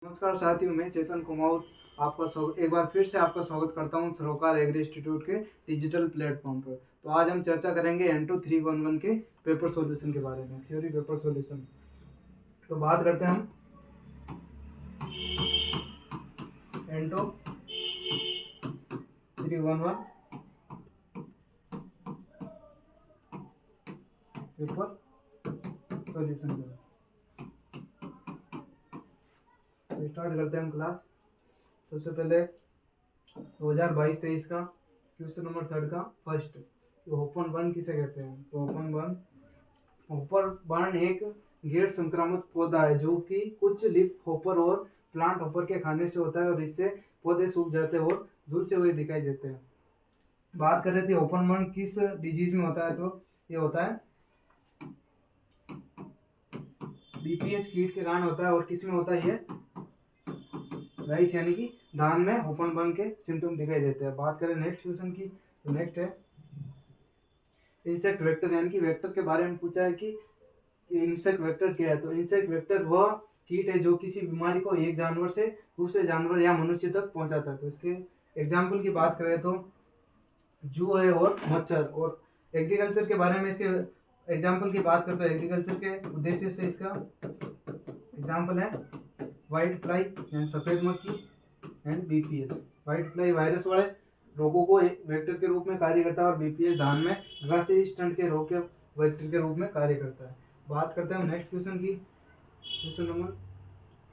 नमस्कार साथियों, मैं चेतन कुमार एक बार फिर से आपका स्वागत करता हूं सरोकार एग्री इंस्टीट्यूट के डिजिटल प्लेटफॉर्म पर। तो आज हम चर्चा करेंगे N2 311 के पेपर सॉल्यूशन के बारे में, थ्योरी पेपर सॉल्यूशन। तो बात करते हैं हम N2 311 पेपर सॉल्यूशन के बारे में। तो स्टार्ट करते हैं हम क्लास। सबसे पहले 2022-23 का क्वेश्चन नंबर 3 का फर्स्ट, ओपन बर्न किसे कहते हैं? तो ओपन बर्न एक गैर संक्रामक पौधा है जो कि कुछ लीफ हॉपर और प्लांट हॉपर के खाने से होता है और इससे पौधे सूख जाते हैं और झुलसे हुए दिखाई देते हैं। बात कर रहे थे ओपन बर्न किस डिजीज में होता है, तो ये होता है बीपीएच कीट के कारण होता है। और किस में होता है? ये राइस यानी कि धान में ओपन बर्न के सिम्टम दिखाई देते हैं। बात करें नेक्स्ट क्वेश्चन की, तो नेक्स्ट है इंसेक्ट वेक्टर, यानी कि वेक्टर के बारे में पूछा है कि इंसेक्ट वेक्टर क्या है। तो इंसेक्ट वेक्टर वह कीट है जो किसी बीमारी को एक जानवर से दूसरे जानवर या मनुष्य तक पहुंचाता है। तो इसके एग्जाम्पल की बात करें तो जू है और मच्छर। और एग्रीकल्चर के बारे में इसके एग्जाम्पल की बात करते हैं, एग्रीकल्चर के उद्देश्य से इसका एग्जाम्पल है व्हाइट फ्लाई यानी सफेद मक्खी and BPH. White fly virus वाले रोगों को एक वेक्टर के रूप में कार्य करता है और बीपीएच धान में ग्रासी स्टंट के रोग के वेक्टर के रूप में कार्य करता है। बात करते हैं हम नेक्स्ट क्वेश्चन की, क्वेश्चन नंबर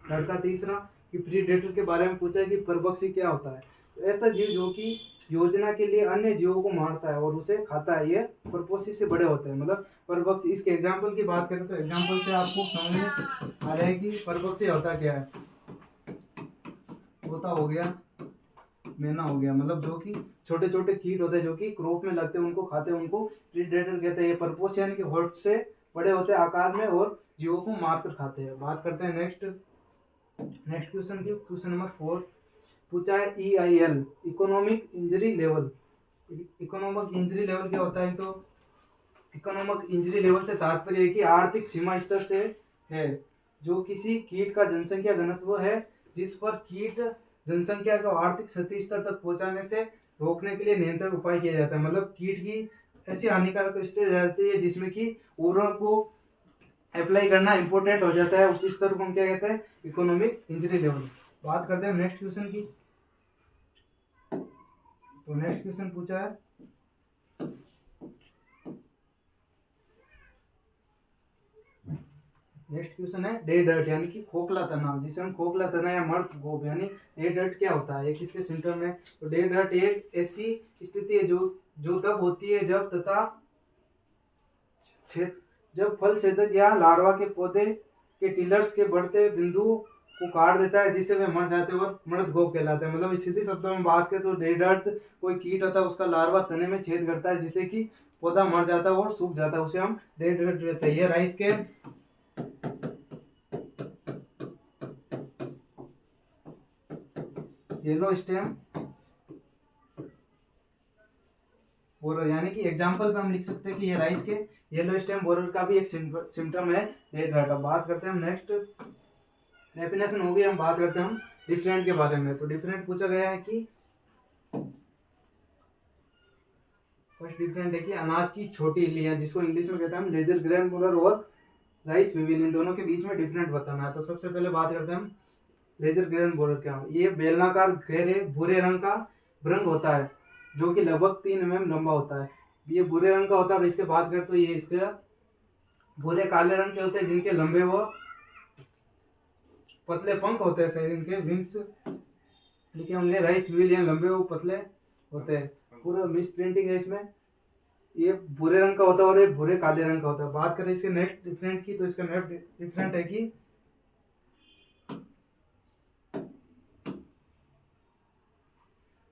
3 कि प्रीडेटर के बारे में पूछा है कि परभक्षी क्या होता है। तो ऐसा जीव जो कि योजना के लिए अन्य जीवों को मारता है और उसे खाता है, ये परपोषी से बड़े होते हैं। मतलब परभक्षी, इसके एग्जाम्पल की बात करें तो एग्जाम्पल से आपको समझ में आ रहा है कि परभक्षी होता क्या है। तोता हो गया, मैना हो गया, मतलब जो कि छोटे छोटे कीट होते हैं जो कि क्रॉप में लगते हैं, उनको खाते हैं, उनको प्रीडेटर कहते हैं। ये परपोष यानी कि होस्ट से बड़े होते हैं आकार में और जीवों को मार कर खाते हैं। बात करते हैं नेक्स्ट क्वेश्चन की, क्वेश्चन नंबर 4 पूछा है EIL, economic injury level. Economic injury level क्या होता है? तो इकोनॉमिक इंजरी लेवल से तात्पर्य है कि आर्थिक सीमा स्तर से है जो किसी कीट का जनसंख्या घनत्व है जिस पर कीट जनसंख्या को आर्थिक क्षति स्तर तक पहुंचाने से रोकने के लिए नियंत्रण उपाय किया जाता है। मतलब कीट की ऐसी हानिकारक स्टेज आ जाती है जिसमें कि उर्वरक को अप्लाई करना इंपॉर्टेंट हो जाता है, उस स्तर को हम क्या कहते हैं? Economic injury level. बात करते हैं नेक्स्ट क्वेश्चन की। तो नेक्स्ट क्वेश्चन पूछा है नेक्स्ट क्वेश्चन है डे डर्ट यानी कि खोखला तना, जिसे हम खोखला तना या मर्द गोप यानी डे डर्ट क्या होता है, ये किसके सिम्टम है? तो डे डर्ट एक ऐसी स्थिति है जो तब होती है जब फल छेदक या लार्वा के पौधे के टिलर्स के बढ़ते बिंदु को काट देता है, जिससे वे मर जाते हैं और मृत गोप कहलाते हैं। मतलब सीधी शब्दों में बात करें तो डे डर्ट कोई कीट होता है, उसका लार्वा तने में छेद करता है जिससे कि पौधा मर जाता है और सूख जाता है, उसे हम डे डर्ट कहते हैं। ये राइस के येलो स्टेम बोरर, यानी कि एग्जांपल पे हम लिख सकते हैं कि ये राइस के येलो स्टेम बोरर का भी एक सिम्टम है डे डर्ट। अब बात करते हैं हम नेक्स्ट, डेफिनेशन हो गई। हम बात करते हैं हम डिफरेंट के बारे में। तो डिफरेंट पूछा गया है कि फर्स्ट डिफरेंट है कि अनाज की छोटी इल्लियां, जिसको इंग्लिश में कहते हैं हम लेजर ग्रेन बोरर और राइस विविन, इन दोनों के बीच में डिफरेंट बताना है। तो सबसे पहले बात करते हैं हम लेजर ग्रेन बोरर क्या। ये बेलनाकार गहरे भूरे रंग का भ्रंग होता है जो कि लगभग 3 mm लंबा होता है। ये भूरे रंग का होता है। और इसके बात करें तो ये इसके भूरे काले रंग के होते हैं जिनके लंबे व पतले पंख होते हैं, शायद इनके विंग्स लिखे होंगे। राइस विविलियन लंबे व पतले होते हैं। पूरा मिस प्रिंटिंग है इसमें। ये भूरे रंग का होता है और ये भूरे काले रंग का होता है। बात करें इसके नेक्स्ट डिफरेंट की, तो इसका नेक्स्ट डिफरेंट है कि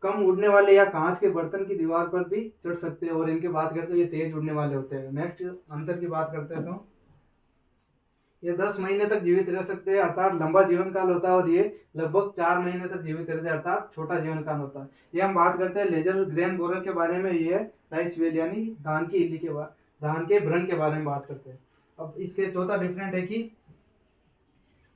कम उड़ने वाले या कांच के बर्तन की दीवार पर भी चढ़ सकते हैं। और इनके बात करते हैं ये तेज उड़ने वाले होते हैं। नेक्स्ट अंतर की बात करते हैं तो ये 10 महीने तक जीवित रह सकते हैं, अर्थात लंबा जीवन काल होता है। और ये लगभग 4 महीने तक जीवित रहते हैं, अर्थात छोटा जीवन काल होता है। ये हम बात करते हैं लेजर ग्रेन बोरर के बारे में। ये राइस वेल यानी धान की इल्ली के धान के भ्रंग के बारे में बात करते हैं। अब इसके चौथा डिफरेंट है कि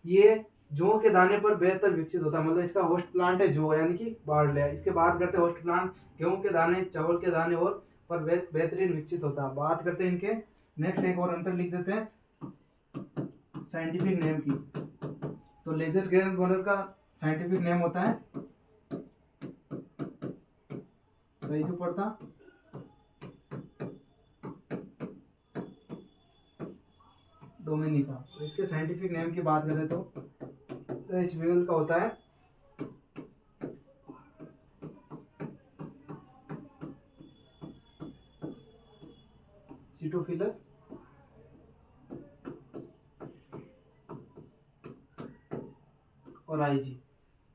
ये जौ के दाने पर बेहतर विकसित होता है, मतलब इसका होस्ट प्लांट है जौ यानी कि बार्ले है। इसके बात करते हैं होस्ट प्लांट गेहूं के दाने, चावल के दाने और पर बेहतरीन विकसित होता है। बात करते हैं इनके नेक्स्ट, एक और अंतर लिख देते हैं साइंटिफिक नेम की। तो लेजर ग्रेन बोलर का साइंटिफिक नेम होता है, सही क्यों पढ़ता, डोमिनिका। तो इसके साइंटिफिक नेम की बात करें तो इस व्हील का होता है सीटोफिलस और आईजी।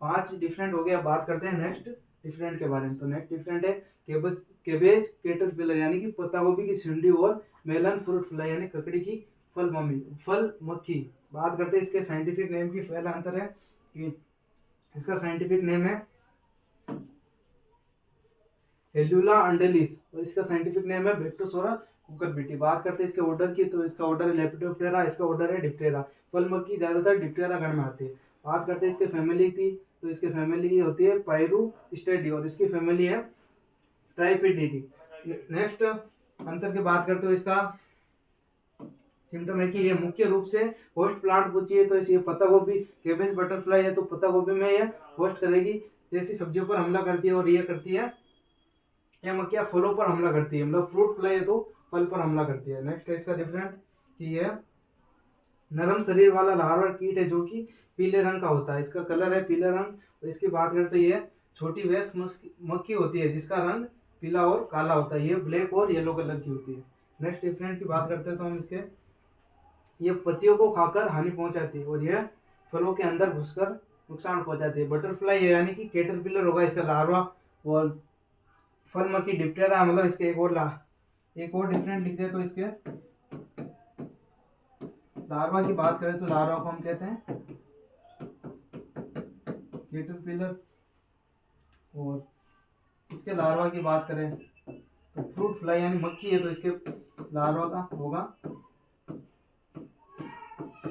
5 डिफरेंट हो गया। बात करते हैं नेक्स्ट डिफरेंट के बारे में। तो नेक्स्ट डिफरेंट है केबेज कैटरपिलर यानी कि पत्ता गोभी की सुंडी और मेलन फ्रूट फ्लाई यानी ककड़ी की फल मक्खी। बात करते हैं इसके साइंटिफिक नेम की। पहला अंतर है कि इसका साइंटिफिक नेम है हेल्यूला अंडेलिस और इसका साइंटिफिक नेम है बैक्टोसोरा कुकुरबिटी। बात करते हैं इसके ऑर्डर की। तो इसका ऑर्डर है लेपिडोप्टेरा, इसका ऑर्डर है डिप्टेरा। फल मक्खी ज्यादातर डिप्टेरा गण में आती है। बात करते हैं इसके फैमिली की। तो इसके फैमिली की होती है पायरूस्टेडी और इसकी फैमिली है ट्राइपिडिटी। नेक्स्ट अंतर की बात करते हो इसका सिम्टम है कि ये मुख्य रूप से होस्ट प्लांट पूछी है तो इसे पत्ता गोभी केबेज बटरफ्लाई है तो पत्ता गोभी में यह होस्ट करेगी, जैसी सब्जियों पर हमला करती है और ये करती है या मक्खियाँ फलों पर हमला करती है, मतलब फ्रूट फ्लाई है तो फल पर हमला करती है। नेक्स्ट है इसका डिफरेंट कि यह नरम शरीर वाला लार्वा कीट है जो कि पीले रंग का होता है, इसका कलर है पीला रंग। और इसकी बात करते हैं ये छोटी वयस्क मक्खी होती है जिसका रंग पीला और काला होता है, ये ब्लैक और येलो कलर की होती है। नेक्स्ट डिफरेंट की बात करते हैं तो हम इसके ये पत्तियों को खाकर हानि पहुंचाती है और यह फलों के अंदर घुसकर नुकसान पहुंचाती है। बटरफ्लाई यानी कि कैटरपिलर होगा इसका लार्वा और फल मक्खी डिप्टेरा, मतलब इसके एक और डिफरेंट लिखते हैं। तो इसके लार्वा की बात करें तो लार्वा को हम कहते हैं कैटरपिलर और इसके लार्वा की बात करें तो फ्रूट फ्लाई यानी मक्खी है तो इसके लार्वा का होगा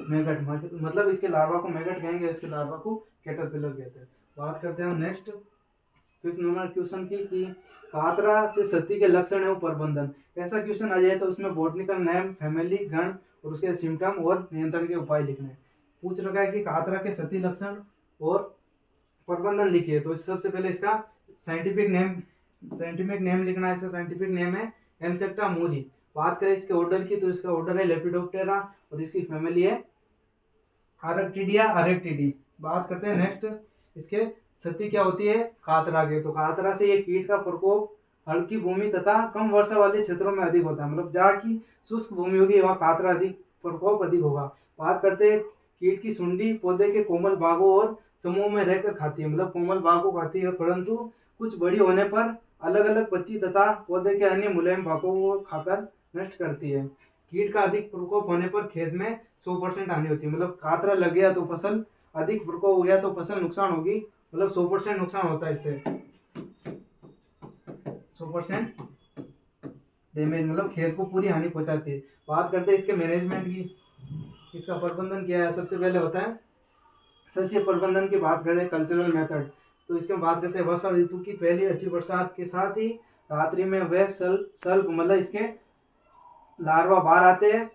मैगट, मतलब इसके लार्वा को मैगट कहेंगे, इसके लार्वा को कैटरपिलर कहते हैं। बात करते हैं हम नेक्स्ट 5th नंबर क्वेश्चन की कि कातरा से सती के लक्षण एवं प्रबंधन। ऐसा क्वेश्चन आ जाए तो उसमें बॉटनिकल नेम, फैमिली, गण और उसके सिम्टम और नियंत्रण के उपाय लिखने हैं। पूछ रखा है कि कातरा के सती लक्षण और प्रबंधन लिखिए। तो सबसे पहले इसका साइंटिफिक नेम लिखना है। इसका साइंटिफिक नेम है एमसेक्टा मूरी। बात करें इसके ऑर्डर की तो इसका ऑर्डर है लेपिडोप्टेरा और इसकी फैमिली है आरेक्टिडिया आरेक्टिडी। बात करते हैं नेक्स्ट इसके सती क्या होती है कातरा के। तो कातरा से ये कीट का प्रकोप हल्की भूमि तथा कम वर्षा वाले क्षेत्रों में अधिक होता है, मतलब जहाँ की शुष्क भूमि होगी वहाँ कातरा प्रकोप अधिक होगा। बात करते हैं कीट की सुंडी पौधे के कोमल भागों और समूह में रहकर खाती है, मतलब कोमल भाग को खाती है, परंतु कुछ बड़ी होने पर अलग अलग पत्ती तथा पौधे के अन्य मुलायम भागों को खाकर नष्ट करती है। कीट का अधिक प्रकोप होने पर खेत में 100% हानि होती है, मतलब कातरा लग गया तो फसल अधिक प्रकोप हो गया तो फसल नुकसान होगी, मतलब 100% नुकसान होता है इससे, 100% डैमेज, मतलब खेत को पूरी हानि पहुंचाती है। बात करते हैं इसके मैनेजमेंट की, इसका प्रबंधन क्या है। सबसे पहले होता है शस्य प्रबंधन की बात करें कल्चरल मेथड। तो इसके बात करते हैं वर्षा ऋतु की पहली अच्छी बरसात के साथ ही रात्रि में वह सल्प मतलब इसके लार्वा बाहर आते हैं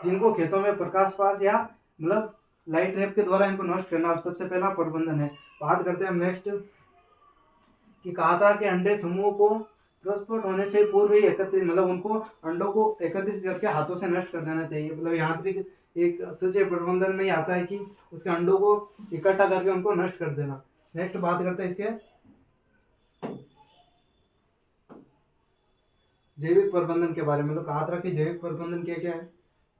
जिनको खेतों में प्रकाश पास या मतलब लाइट रैप के द्वारा इनको नष्ट करना सबसे पहला प्रबंधन है। बात करते हैं हम नेक्स्ट कि कातरा के अंडे समूह को प्रस्फुट होने से पूर्व ही एकत्रित, मतलब उनको अंडों को एकत्रित करके हाथों से नष्ट कर देना चाहिए, मतलब यांत्रिक एक सस्य प्रबंधन में ही आता है कि उसके अंडों को इकट्ठा करके उनको नष्ट कर देना। नेक्स्ट बात करते हैं इसके जैविक प्रबंधन के बारे में, मतलब कातरा की जैविक प्रबंधन क्या क्या है।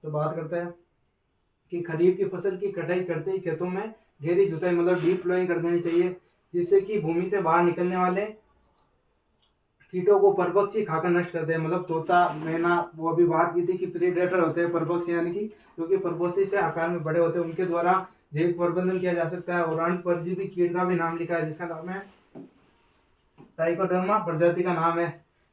तो बात करते हैं कि खरीफ की फसल की कटाई करते ही खेतों में गहरी जुताई मतलब डीप प्लोइंग कर देनी चाहिए, जिससे कि भूमि से बाहर निकलने वाले कीटों को परपक्षी खाकर नष्ट करते हैं, मतलब तोता, मैना, वो अभी बात की थी कि प्रीडेटर होते हैं परपक्षी, यानी कि जो कि परपोषी से आकार में बड़े होते हैं, उनके द्वारा जैविक प्रबंधन किया जा सकता है। और अंड परजीवी कीट का भी नाम लिखा है जिसका नाम है ट्राइकोडर्मा, प्रजाति का नाम है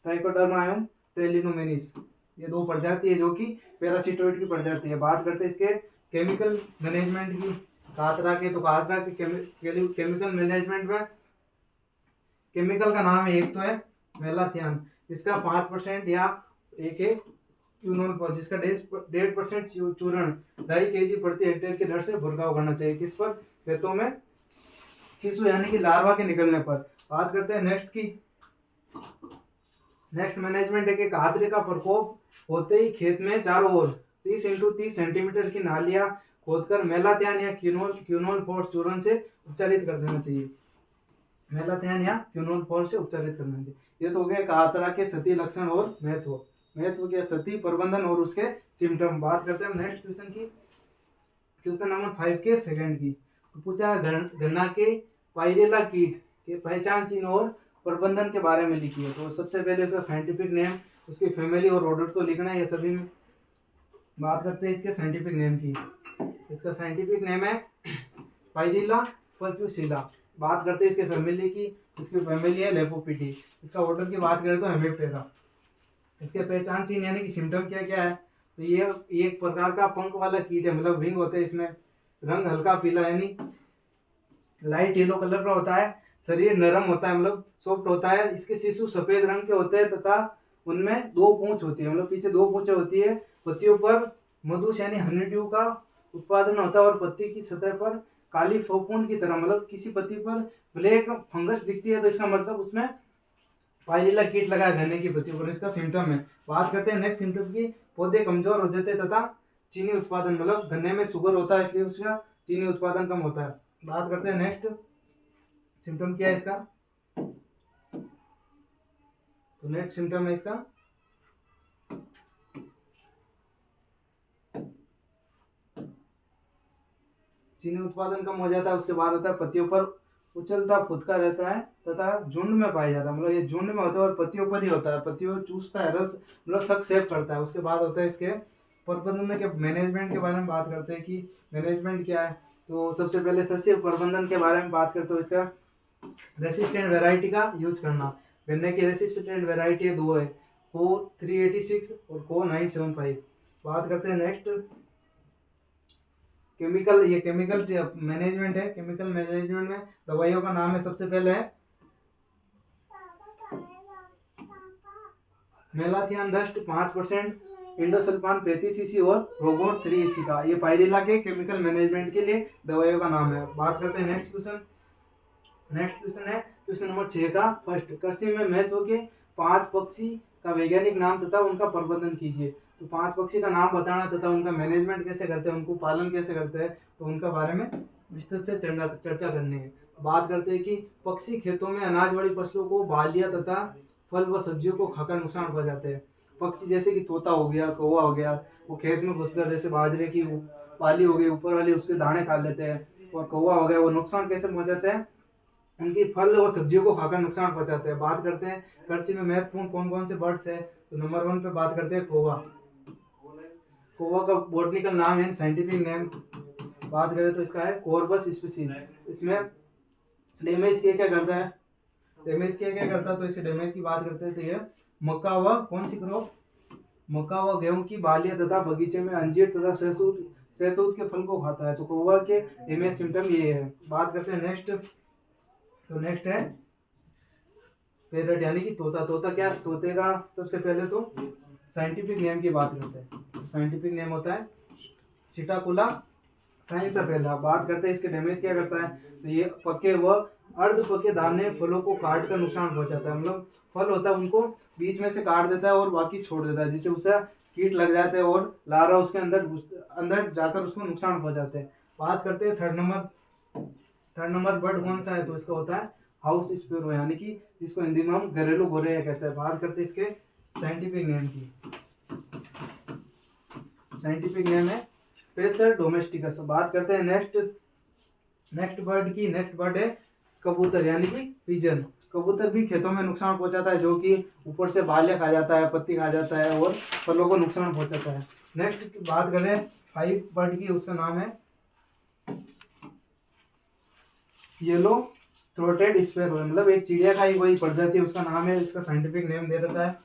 ट्राइकोडर्मा एवं टेलिनोमेनिस। ये 2 प्रजाति है जो कि पैरासिटोइड की प्रजाति है। बात करते हैं इसके केमिकल मैनेजमेंट की। कातरा के, तो कातरा के केमिकल मैनेजमेंट में केमिकल का नाम है, एक तो है मेलाथियान, इसका 5% या एक है क्यूनोल, जिसका 1.5% चूर्ण 2.5 kg प्रति हेक्टेयर की दर से भुरकाव करना चाहिए। किस पर? खेतों में शिशु यानी कि लार्वा के निकलने पर। बात करते हैं नेक्स्ट की। नेक्स्ट मैनेजमेंट है कि कातरे का प्रकोप होते ही खेत में चारों ओर 30 × 30 सेंटीमीटर की नालियां खोदकर मेलाथियान या क्यूनोल फोर्स चूर्ण से उपचारित कर देना चाहिए। मेलाथियान या क्यूनोल फोर्स से उपचारित करना चाहिए। ये तो हो गया कातरा के सतही लक्षण और महत्व के सतही प्रबंधन और उसके सिम्टम। बात करते हैं नेक्स्ट क्वेश्चन की, क्वेश्चन नंबर 5 के सेकंड की। तो पूछा गन्ना के पायरेला कीट के पहचान चिन्ह और प्रबंधन के बारे में लिखिए। तो सबसे पहले उसका साइंटिफिक नेम, उसकी फैमिली और ऑर्डर तो लिखना है, ये सभी में। बात करते हैं इसके साइंटिफिक नेम की। इसका साइंटिफिक नेम है पायरेला परक्यूसिला। बात करते हैं इसके फैमिली की, इसकी फैमिली है लेपोपिटी। इसका ऑर्डर की बात करें तो हेमिप्टेरा। इसके पहचान चिन्ह यानी कि सिम्टम क्या क्या है, तो ये एक प्रकार का पंख वाला कीट है, मतलब विंग होते हैं इसमें। रंग हल्का पीला यानी लाइट येलो कलर का होता है। शरीर नरम होता है, मतलब सॉफ्ट होता है। इसके शिशु सफेद रंग के होते हैं तथा उनमें 2 पूंछ होती है, मतलब पीछे 2 पूंछें होती है। पत्तियों पर मधुश यानी हनीड्यू का उत्पादन होता है और पत्ती की सतह पर काली फफूंद की तरह, मतलब किसी पत्ती पर ब्लैक फंगस दिखती है तो इसका मतलब उसमें पायरेला कीट लगा है गन्ने की पत्तियों पर। इसका सिम्टम है। बात करते हैं नेक्स्ट सिम्टम की। पौधे कमजोर हो जाते तथा चीनी उत्पादन, मतलब गन्ने में शुगर होता है इसलिए उसका चीनी उत्पादन कम होता है। बात करते हैं नेक्स्ट सिम्टम क्या है इसका। तो नेक्स्ट सिम्टम है इसका चीनी उत्पादन कम हो जाता है। उसके बाद होता है पत्तियों पर उछलता फुदका रहता है तथा झुंड में पाया जाता है, मतलब ये झुंड में होता है और पत्तियों पर ही होता है। पत्तियों चूसता है रस, मतलब सक सेव करता है। उसके बाद होता है इसके प्रबंधन के मैनेजमेंट के बारे में बात करते हैं कि मैनेजमेंट क्या है। तो सबसे पहले सस्य प्रबंधन के बारे में बात करते हो। इसका रेसिस्टेंट वेराइटी का यूज करना। गन्ने की रेसिस्टेंट वेराइटी है, 2 है, को 386 और को 975। बात करते हैं नेक्स्ट केमिकल। ये केमिकल मैनेजमेंट है। केमिकल मैनेजमेंट में दवाइयों का नाम है, सबसे पहले है मेलाथियान डस्ट 5%, इंडोसल्फान 35 cc और रोगोर 3 cc का। ये पायरेला के केमिकल मैनेजमेंट के लिए दवाइयों का नाम है। बात करते हैं नेक्स्ट क्वेश्चन। नेक्स्ट क्वेश्चन है क्वेश्चन नंबर 6 का फर्स्ट। कृषि में महत्व के 5 पक्षी का वैज्ञानिक नाम तथा उनका प्रबंधन कीजिए। तो 5 पक्षी का नाम बताना तथा उनका मैनेजमेंट कैसे करते हैं, उनको पालन कैसे करते हैं, तो उनका बारे में विस्तृत से चर्चा करनी है। बात करते हैं कि पक्षी खेतों में अनाज वाली फसलों को, बालियां तथा फल व सब्जियों को खाकर नुकसान पहुंचाते हैं। पक्षी जैसे कि तोता हो गया, कौवा हो गया, वो खेत में घुसकर जैसे बाजरे की बाली हो गई ऊपर वाली, उसके दाने खा लेते हैं। और कौवा हो गया, वो नुकसान कैसे पहुंचाते हैं, उनकी फल और सब्जियों को खाकर नुकसान पहुंचाते हैं। बात करते हैं कृषि में महत्वपूर्ण कौन कौन से बर्ड्स है। तो नंबर 1 पे बात करते हैं कौवा। कौवा का बॉटनिकल नाम है, साइंटिफिक नेम बात करें तो इसका है कॉर्बस स्पीसीज। इसमें डैमेज क्या करता है, तो इसके डैमेज की बात करते हैं तो ये मक्का व कौन सी क्रॉप, मक्का व गेहूं की बालियां तथा बगीचे में अंजीर तथा सहतूत के फल को खाता है। तो कौवा के डैमेज सिम्टम ये है। बात करते हैं नेक्स्ट। तो नेक्स्ट है पैरट यानी कि तोता। तोता क्या, तोते का सबसे पहले तो साइंटिफिक नेम की बात करते हैं। तो साइंटिफिक नेम होता है सिटाकुला साइंस पहला। बात करते हैं इसके डैमेज क्या करता है, तो ये पके व अर्ध पके दाने फलों को काट कर नुकसान पहुंचाता है। मतलब फल होता है उनको बीच में से काट देता है और बाकी छोड़ देता है, जिससे उसे कीट लग जाते हैं और लार्वा उसके अंदर जाकर उसको नुकसान पहुंचाते हैं। बात करते हैं थर्ड नंबर बर्ड कौन सा है, तो इसका होता है हाउस स्पैरो, यानी कि जिसको हिंदी में हम घरेलू गोरैया कहते हैं। बात करते हैं इसके साइंटिफिक नेम की। साइंटिफिक नेम है पेसर डोमेस्टिकस। बात करते हैं नेक्स्ट बर्ड की। नेक्स्ट बर्ड है कबूतर यानी कि पिजन। कबूतर भी खेतों में नुकसान पहुंचाता है, जो कि ऊपर से बालियां खा जाता है, पत्ती खा जाता है और फलों को नुकसान पहुंचाता है। नेक्स्ट बात करें 5 बर्ड की, उसका नाम है येलो थ्रोटेड स्पैरो, मतलब एक चिड़िया का ही कोई प्रजाति, उसका नाम है, इसका साइंटिफिक नेम दे रखा है।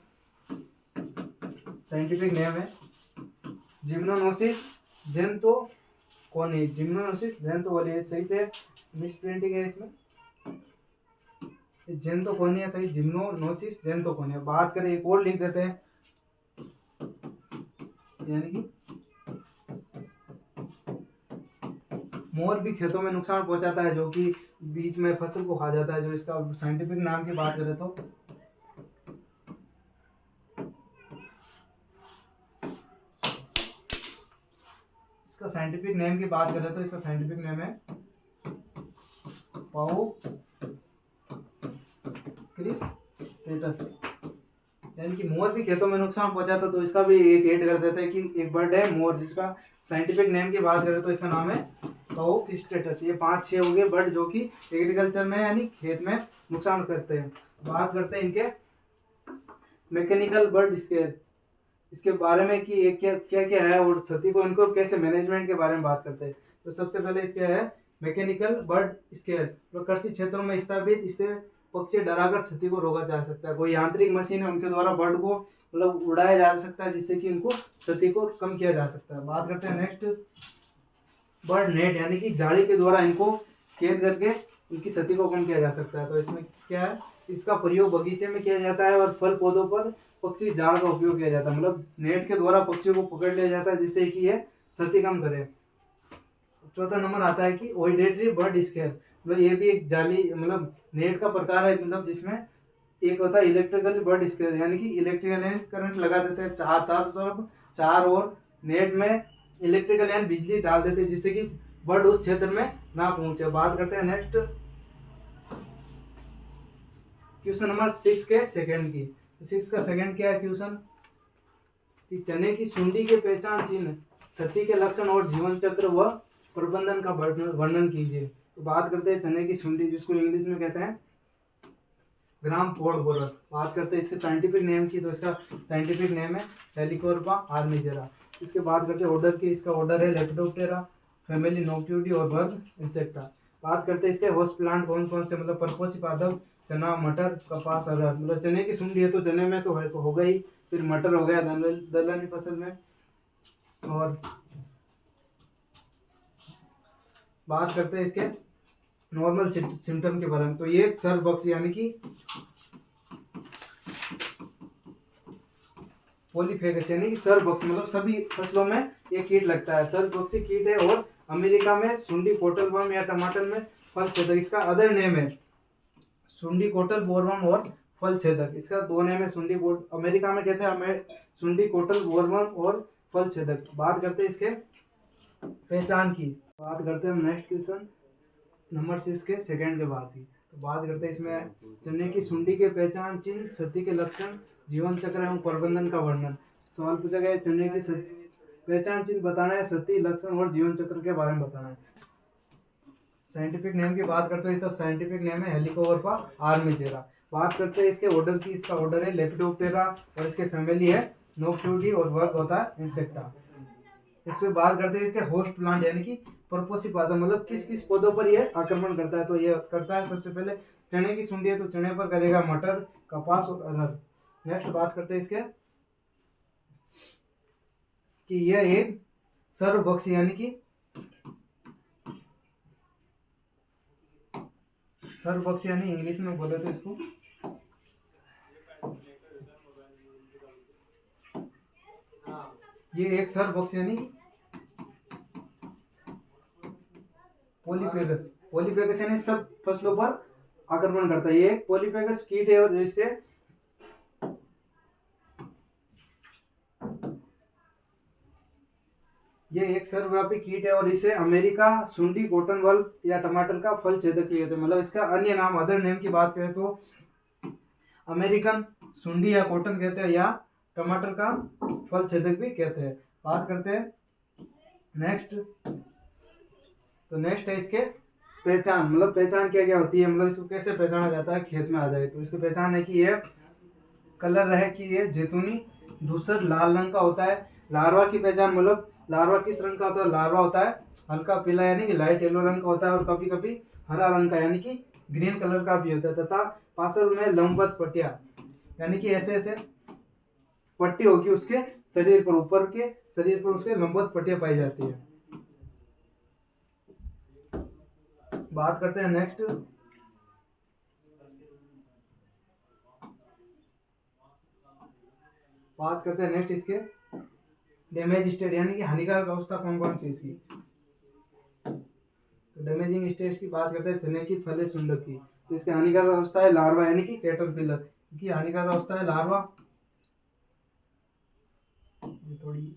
साइंटिफिक नेम है जिम्नोनोसिस जेंतो कोनी, जिम्नोसिस जेंतोकोनिया सही से मिस प्रिंटिंग है इसमें, जेंतोकोनिया सही, जिम्नोसिस जेंतोकोनिया। बात करें एक और लिख देते हैं, यानी कि मोर भी खेतों में नुकसान पहुंचाता है, जो कि बीच में फसल को खा जाता है। जो इसका साइंटिफिक नाम की बात करें तो इसका साइंटिफिक नेम की बात करें तो इसका साइंटिफिक नेम है क्रिस्टेटस। यानी कि मोर भी खेतों में नुकसान पहुंचाता, तो इसका भी एक ऐड कर देते हैं कि एक बर्ड है मोर, जिसका साइंटिफिक नेम की बात करें तो इसका नाम है क्रिस्टेटस। ये 5-6 हो गए बर्ड जो कि एग्रीकल्चर में यानी खेत में नुकसान करते हैं। बात करते हैं इनके मैकेनिकल बर्ड स्केल, इसके बारे में कि ये क्या क्या क्या है और क्षति को इनको कैसे मैनेजमेंट के बारे में बात करते हैं। तो सबसे पहले इसके है मैकेनिकल बर्ड स्केल, तो कृषि क्षेत्रों में स्थापित, इससे पक्षी डराकर क्षति को रोका जा सकता है। कोई यांत्रिक मशीन है उनके द्वारा बर्ड को मतलब उड़ाया जा सकता है, जिससे कि इनको क्षति को कम किया जा सकता है। बात करते हैं नेक्स्ट बर्ड नेट, यानी कि जाली के द्वारा इनको कैद करके इनकी क्षति को कम किया जा सकता है। तो इसमें क्या है, इसका प्रयोग बगीचे में किया जाता है और फल पौधों पर पक्षी जाल का उपयोग किया जाता है। मतलब नेट के द्वारा पक्षियों को पकड़ लिया जाता है, जिससे कि ये क्षति कम करे। चौथा नंबर आता है कि ओइडेटरी बर्ड स्केल, मतलब ये भी एक जाली मतलब नेट का प्रकार है, मतलब जिसमें एक होता है इलेक्ट्रिकल बर्ड स्केल, यानी कि इलेक्ट्रिकल करंट लगा देते हैं चार तरफ चार, और नेट में इलेक्ट्रिकल यानी बिजली डाल देते हैं, जिससे कि बर्ड उस क्षेत्र में ना पहुंचे। बात करते हैं नेक्स्ट क्वेश्चन नंबर 6 के सेकंड की। तो 6 का सेकंड क्या है क्वेश्चन कि चने की सुंडी के पहचान चिन्ह, क्षति के लक्षण और जीवन चक्र व प्रबंधन का वर्णन कीजिए। तो बात करते हैं चने की सुंडी, जिसको इंग्लिश में कहते हैं ग्राम फोर्ड बोरर। बात करते हैं इसके साइंटिफिक नेम की, तो इसका साइंटिफिक नेम है हेलिकोरपा आर्मिजेरा। इसके बाद करते हैं ऑर्डर की, इसका ऑर्डर है लेपिडोप्टेरा, फैमिली नोक्टिविटी और वर्ग इंसेक्टा। बात करते हैं इसके होस्ट प्लांट कौन कौन से, मतलब परपोसी पादप, चना, मटर, कपास, अरहर। मतलब चने की सुंडी है तो चने में तो हो गई, फिर मटर हो गया दलहनी फसल में। और बात करते हैं इसके नॉर्मल सिम्टम के बारे में, तो ये सर्वभक्ष यानी कि पॉलीफेगस यानी कि सर्वभक्षी, मतलब सभी फसलों में ये कीट लगता है, सर्वभक्षी कीट है। और अमेरिका में सुंडी कोटल वर्म या टमाटर में फल छेदक, इसका अदर नेम है सुंडी कोटल बोरवर्म और फल छेदक। इसका दो नेम है, अमेरिका में कहते हैं सुंडी कोटल बोरवर्म और फल छेदक। बात करते हैं इसके पहचान की, बात करते हैं हम नेक्स्ट क्वेश्चन नंबर 6 के सेकंड के बाद ही। तो बात करते हैं इसमें चने की सुंडी के पहचान चिन्ह, क्षति के लक्षण, जीवन चक्र एवं प्रबंधन का वर्णन। सवाल पूछा गया चने की पहचान चिन्ह बताना है, क्षति, लक्षण और जीवन चक्र के बारे में बताना है। साइंटिफिक नेम की बात करते हैं तो साइंटिफिक नेम है हेलिकोरपा आर्मिजेरा। बात करते हैं इसके ऑर्डर की, इसका ऑर्डर है लेपिडोप्टेरा और इसके फैमिली है नोक्टिविटी और वर्ग होता है इंसेक्टा। इसमें बात करते हैं इसके होस्ट प्लांट यानी कि परपोसी पादप, मतलब किस किस पौधों पर यह आक्रमण करता है। तो ये करता है सबसे पहले चने की सुंडी है तो चने पर करेगा, मटर, कपास और अरहर। नेक्स्ट बात करते हैं इसके कि यह एक सर्वभक्षी यानी कि सर्वभक्षी यानी इंग्लिश में बोले तो इसको ये एक सर्वभक्षी यानी पॉलीफेगस यानी सब फसलों पर आक्रमण करता है। ये पॉलीफेगस कीट है और जिससे ये एक सर्वव्यापी कीट है और इसे अमेरिका सुंडी कॉटन वल्फ या टमाटर का फल छेदक भी कहते हैं। मतलब इसका अन्य नाम अदर नेम की बात करें तो अमेरिकन सुंडी या कॉटन कहते हैं या टमाटर का फल छेदक भी कहते हैं। बात करते हैं नेक्स्ट, तो नेक्स्ट है इसके पहचान, मतलब पहचान क्या क्या होती है, मतलब इसको कैसे पहचाना जाता है खेत में आ जाए। तो इसकी पहचान है कि ये कलर है कि ये जैतूनी धूसर लाल रंग का होता है। लार्वा की पहचान, मतलब लार्वा किस रंग का होता है, लार्वा होता है हल्का पीला यानी कि लाइट येलो रंग का होता है और कभी कभी हरा रंग का यानी कि ग्रीन कलर का भी होता है। तथा पार्श्व में लंबवत पट्टियां यानी कि ऐसे ऐसे पट्टी होगी उसके शरीर पर, ऊपर के शरीर पर उसके लंबवत पट्टियां पाई जाती है। बात करते हैं नेक्स्ट, इसके डैमेज स्टेट यानी कि हानिकारक अवस्था कौन कौन सी इसकी। तो डैमेजिंग स्टेज की बात करते हैं चने की, फले, सुंडक की। तो इसकी हानिकारक अवस्था है लार्वा यानी कि कैटरपिलर की हानिकारक अवस्था है लार्वा। थोड़ी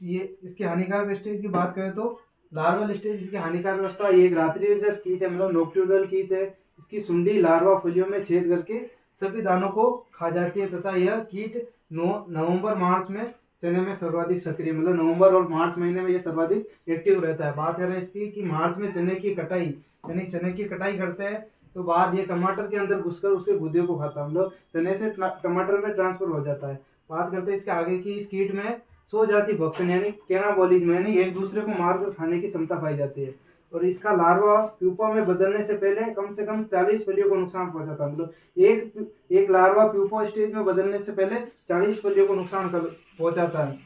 ये इसकी हानिकारक स्टेज की बात करें तो लार्वल स्टेज इसकी हानिकारक अवस्था, ये एक रात्रिजर कीट है, मतलब नोक्ट्यूडल कीट है। इसकी सुंडी लार्वा फलियों में छेद करके सभी दानों को खा जाती है तथा यह कीट नवंबर मार्च में चने में सर्वाधिक सक्रिय, मतलब नवंबर और मार्च महीने में ये सर्वाधिक एक्टिव रहता है। बात करें इसकी कि मार्च में चने की कटाई यानी चने की कटाई करते हैं तो बाद ये टमाटर के अंदर घुसकर उसके गुदे को खाता है, मतलब चने से टमाटर में ट्रांसफर हो जाता है। बात करते हैं इसके आगे की, इस कीट में सो जाति भक्षण यानी कैनाबोलिज्म यानी एक दूसरे को मारकर खाने की क्षमता पाई जाती है। और इसका लार्वा प्यूपा में बदलने से पहले कम से कम 40 फलियों को नुकसान पहुंचाता है, मतलब एक लार्वा प्यूपा स्टेज में बदलने से पहले 40 फलियों को नुकसान पहुंचाता है।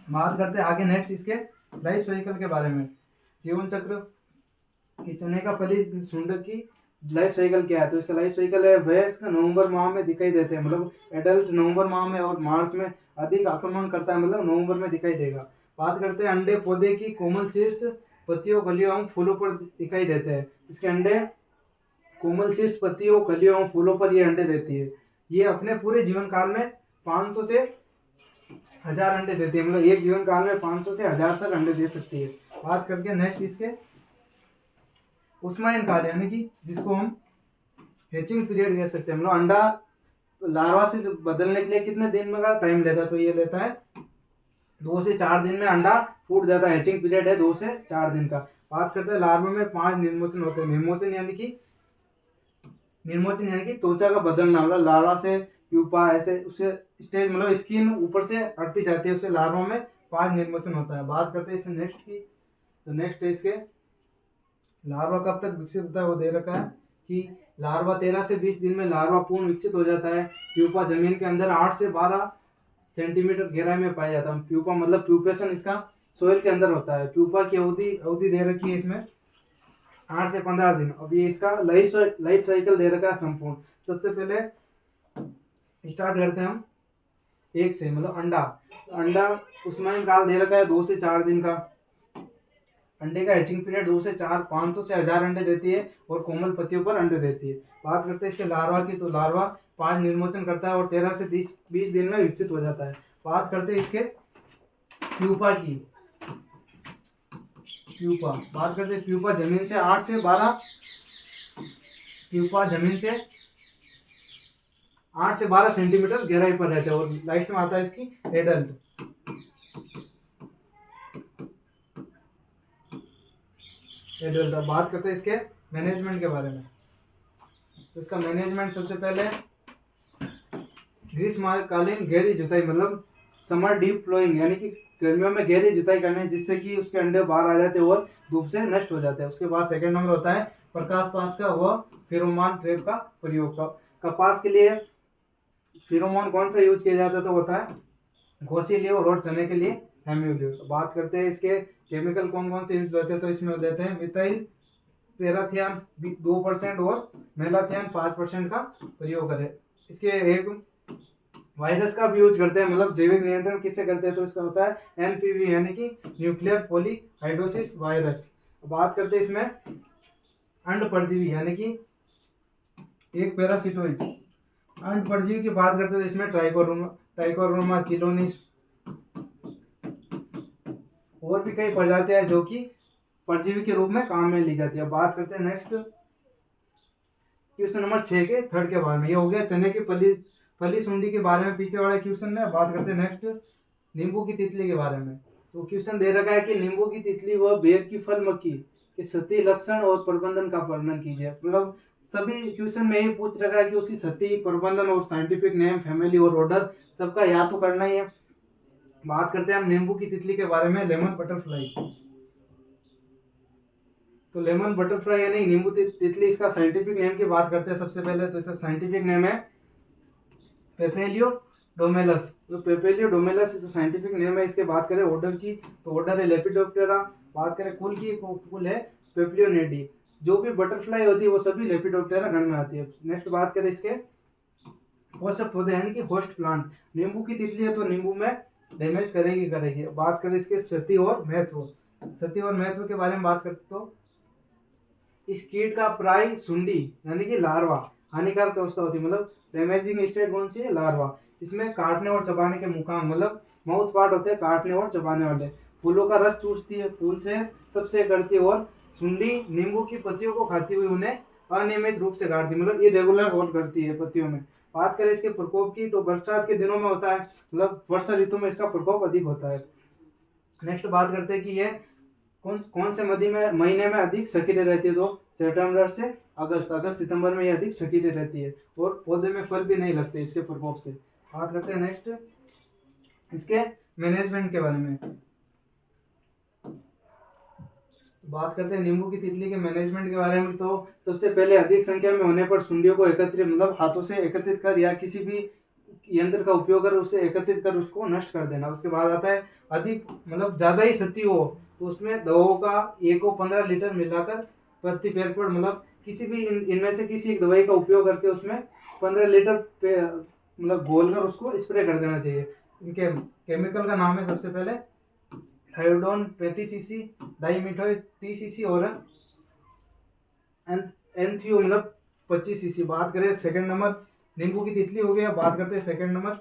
बात करते हैं आगे नेक्स्ट इसके लाइफ साइकिल के बारे में। जीवन चक्र कि चने का फली सुंडक की लाइफ साइकिल क्या है। तो इसका लाइफ साइकिल है, वयस्क नवंबर माह में दिखाई देते हैं, मतलब एडल्ट नवंबर माह में और मार्च में अधिक आक्रमण करता है, मतलब नवंबर में दिखाई देगा। बात करते हैं अंडे पौधे की कोमल शीर्ष पत्तियों, कलियों एवं फूलों पर दिखाई देते हैं। इसके अंडे कोमल शीर्ष पत्तियों, कलियों एवं फूलों पर ये अंडे देती है। ये अपने पूरे जीवन काल में 500 से 1000 अंडे देती है, मतलब एक जीवन काल में 500 से 1000 तक अंडे दे सकती है। बात करके नेक्स्ट इसके उष्मायन काल यानी कि जिसको हम हैचिंग पीरियड कह सकते हैं, मतलब अंडा लार्वा से बदलने के लिए कितने दिन का टाइम लेता है। तो ये लेता है 2 से 4 दिन में अंडा फूट जाता है। हैचिंग पीरियड है 2 से 4 दिन का। बात करते हैं लार्वा में 5 निर्मोचन होते हैं। निर्मोचन यानी कि त्वचा का बदलना, मतलब लार्वा से प्यूपा ऐसे उसके स्टेज, मतलब स्किन ऊपर से हटती जाती है, उससे लार्वा में 5 निर्मोचन होता है। बात करते हैं इससे नेक्स्ट की, तो नेक्स्ट है इसके लार्वा कब तक विकसित होता है, वो दे रखा है कि लार्वा 13 से 20 दिन में लार्वा पूर्ण विकसित हो जाता है। प्यूपा जमीन के अंदर 8 से 12 सेंटीमीटर गहराई में पाया जाता है। प्यूपा मतलब प्यूपेशन इसका सोइल के अंदर होता है। प्यूपा की अवधि दे रखी है इसमें 8 से 15 दिन। अब ये इसका लाइफ साइकिल दे रखा है संपूर्ण। सबसे पहले स्टार्ट करते हैं हम एक से, मतलब अंडा उसमें काल दे रखा है 2 से 4 दिन का। अंडे का हैचिंग पीरियड 2 से 4, 500 से 1000 अंडे देती है और कोमल पत्तियों पर अंडे देती है। बात करते हैं इसके लार्वा की, तो लार्वा 5 निर्मोचन करता है और 13 से 20 दिन में विकसित हो जाता है। बात करते हैं इसके प्यूपा की। बात करते हैं प्यूपा जमीन से 8 से 12 सेंटीमीटर गहराई पर रहते हैं। और लास्ट में आता है इसकी एडल्ट। बात करते हैं इसके मैनेजमेंट के बारे में। तो इसका मैनेजमेंट सबसे पहले ग्रीष्मकालीन गहरी जुताई, मतलब समर डीप फ्लोइंग यानी कि गर्मियों में गहरी जुताई करनी है, जिससे कि उसके अंडे बाहर आ जाते हैं और धूप से नष्ट हो जाते हैं। उसके बाद सेकंड नंबर होता है प्रकाश पास का व फेरोमोन ट्रैप का प्रयोग। कपास के लिए फेरोमोन कौन सा यूज किया जाता है, तो होता है घोसीलियो, और चने के लिए हेम्यूलियो। तो बात करते हैं इसके केमिकल कौन कौन से यूज होते हैं। तो इसमें लेते हैं मिथाइल पैराथियन 2% और मेलाथियन 5% का प्रयोग करें। इसके एक वायरस का भी यूज करते हैं, मतलब जैविक नियंत्रण किससे करते हैं, तो इसका होता है एनपीवी यानी कि न्यूक्लियर पॉलीहाइड्रोसिस वायरस। बात करते हैं इसमें अंड परजीवी यानी कि एक पैरासिटोइड। अंड परजीवी की बात करते हैं तो इसमें ट्राइकोरोमा चिलोनिस और भी कई प्रजातियां जो कि परजीवी के रूप में काम में ली जाती है। बात करते हैं नेक्स्ट क्वेश्चन नंबर 6 के थर्ड के बारे में। ये हो गया चने की फली सुंडी के बारे में, पीछे वाला क्वेश्चन है। बात करते हैं नेक्स्ट नींबू की तितली के बारे में। तो क्वेश्चन दे रखा है कि नींबू की तितली व बेर की फल मक्खी के सती लक्षण और प्रबंधन का वर्णन कीजिए। मतलब सभी क्वेश्चन में ही पूछ रखा है कि उसकी सती, प्रबंधन और साइंटिफिक नेम, फैमिली और ऑर्डर सबका याद तो करना ही है। बात करते हैं हम नींबू की तितली के बारे में, लेमन बटरफ्लाई। तो लेमन बटरफ्लाई यानी नींबू तितली, इसका साइंटिफिक नेम की बात करते हैं सबसे पहले। तो इसका साइंटिफिक नेम है पेपेलियो डोमेलस। तो पेपेलियो डोमेलस इसका साइंटिफिक नेम है। इसके बात करें ऑर्डर की, तो ऑर्डर है लेपिडोप्टेरा। बात करें कुल की, कुल है पेप्लियोनिडी। जो भी बटरफ्लाई होती है वो सभी लेपिडोप्टेरा गण में आती है। नेक्स्ट बात करें इसके पोषक पौधे यानी कि होस्ट प्लांट। नींबू की तितली है तो नींबू में डैमेज करेगी। बात करें इसके सती और महत्व के बारे में बात करते तो इस कीट का प्राय सुंडी यानी कि लार्वा हानिकारक अवस्था होती है, मतलब डैमेजिंग स्टेट कौन सी है, लार्वा। इसमें काटने और चबाने के मुकाम मतलब माउथ पार्ट होते हैं काटने और चबाने वाले। फूलों का रस चूसती है, फूल से सबसे करती है, और सुंडी नींबू की पत्तियों को खाती हुई उन्हें अनियमित रूप से काटती है, मतलब इरेगुलर होल करती है पत्तियों में। बात करें इसके प्रकोप की तो बरसात के दिनों में होता है, मतलब वर्षा ऋतु में इसका प्रकोप अधिक होता है। नेक्स्ट बात करते हैं कि ये कौन कौन से महीने में अधिक सक्रिय रहती है, तो सितंबर से अगस्त सितंबर में ये अधिक सक्रिय रहती है, और पौधे में फल भी नहीं लगते इसके प्रकोप से। बात करते हैं नेक्स्ट इसके मैनेजमेंट के बारे में। बात करते हैं नींबू की तितली के मैनेजमेंट के बारे में, तो सबसे पहले अधिक संख्या में होने पर सुंडियों को एकत्रित मतलब हाथों से एकत्रित कर या किसी भी यंत्र का उपयोग कर उसे एकत्रित कर उसको नष्ट कर देना। उसके बाद आता है अधिक मतलब ज्यादा ही सती हो तो उसमें दवाओं का 1 को 15 लीटर मिलाकर प्रति पेड़ पर मतलब किसी भी इनमें से किसी एक दवाई का उपयोग करके उसमें 15 लीटर मतलब घोलकर उसको स्प्रे कर देना चाहिए। इनके केमिकल का नाम है सबसे पहले थायोडोन 35 सीसी, डाइमिथाइल 30 सीसी और एंथियो मतलब 25 सीसी। बात करें सेकंड नंबर नींबू की तितली हो गया। बात करते हैं सेकंड नंबर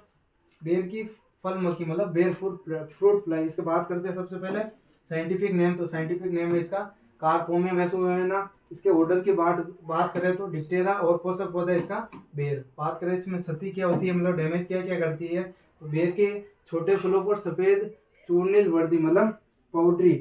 बेर की फल मक्खी मतलब बेर फ्रूट फ्लाई। इसके बात करते हैं सबसे पहले साइंटिफिक नेम, तो साइंटिफिक नेम है इसका कार्पोमिया वैसोवेना। इसके ऑर्डर की बात करें तो डिप्टेरा, और पोषक पौधा इसका बेर। बात करें इसमें सती क्या होती है मतलब डैमेज क्या क्या करती है, तो बेर के छोटे फूलों पर सफेद चूर्णिल वर्दी मतलब पाउडरी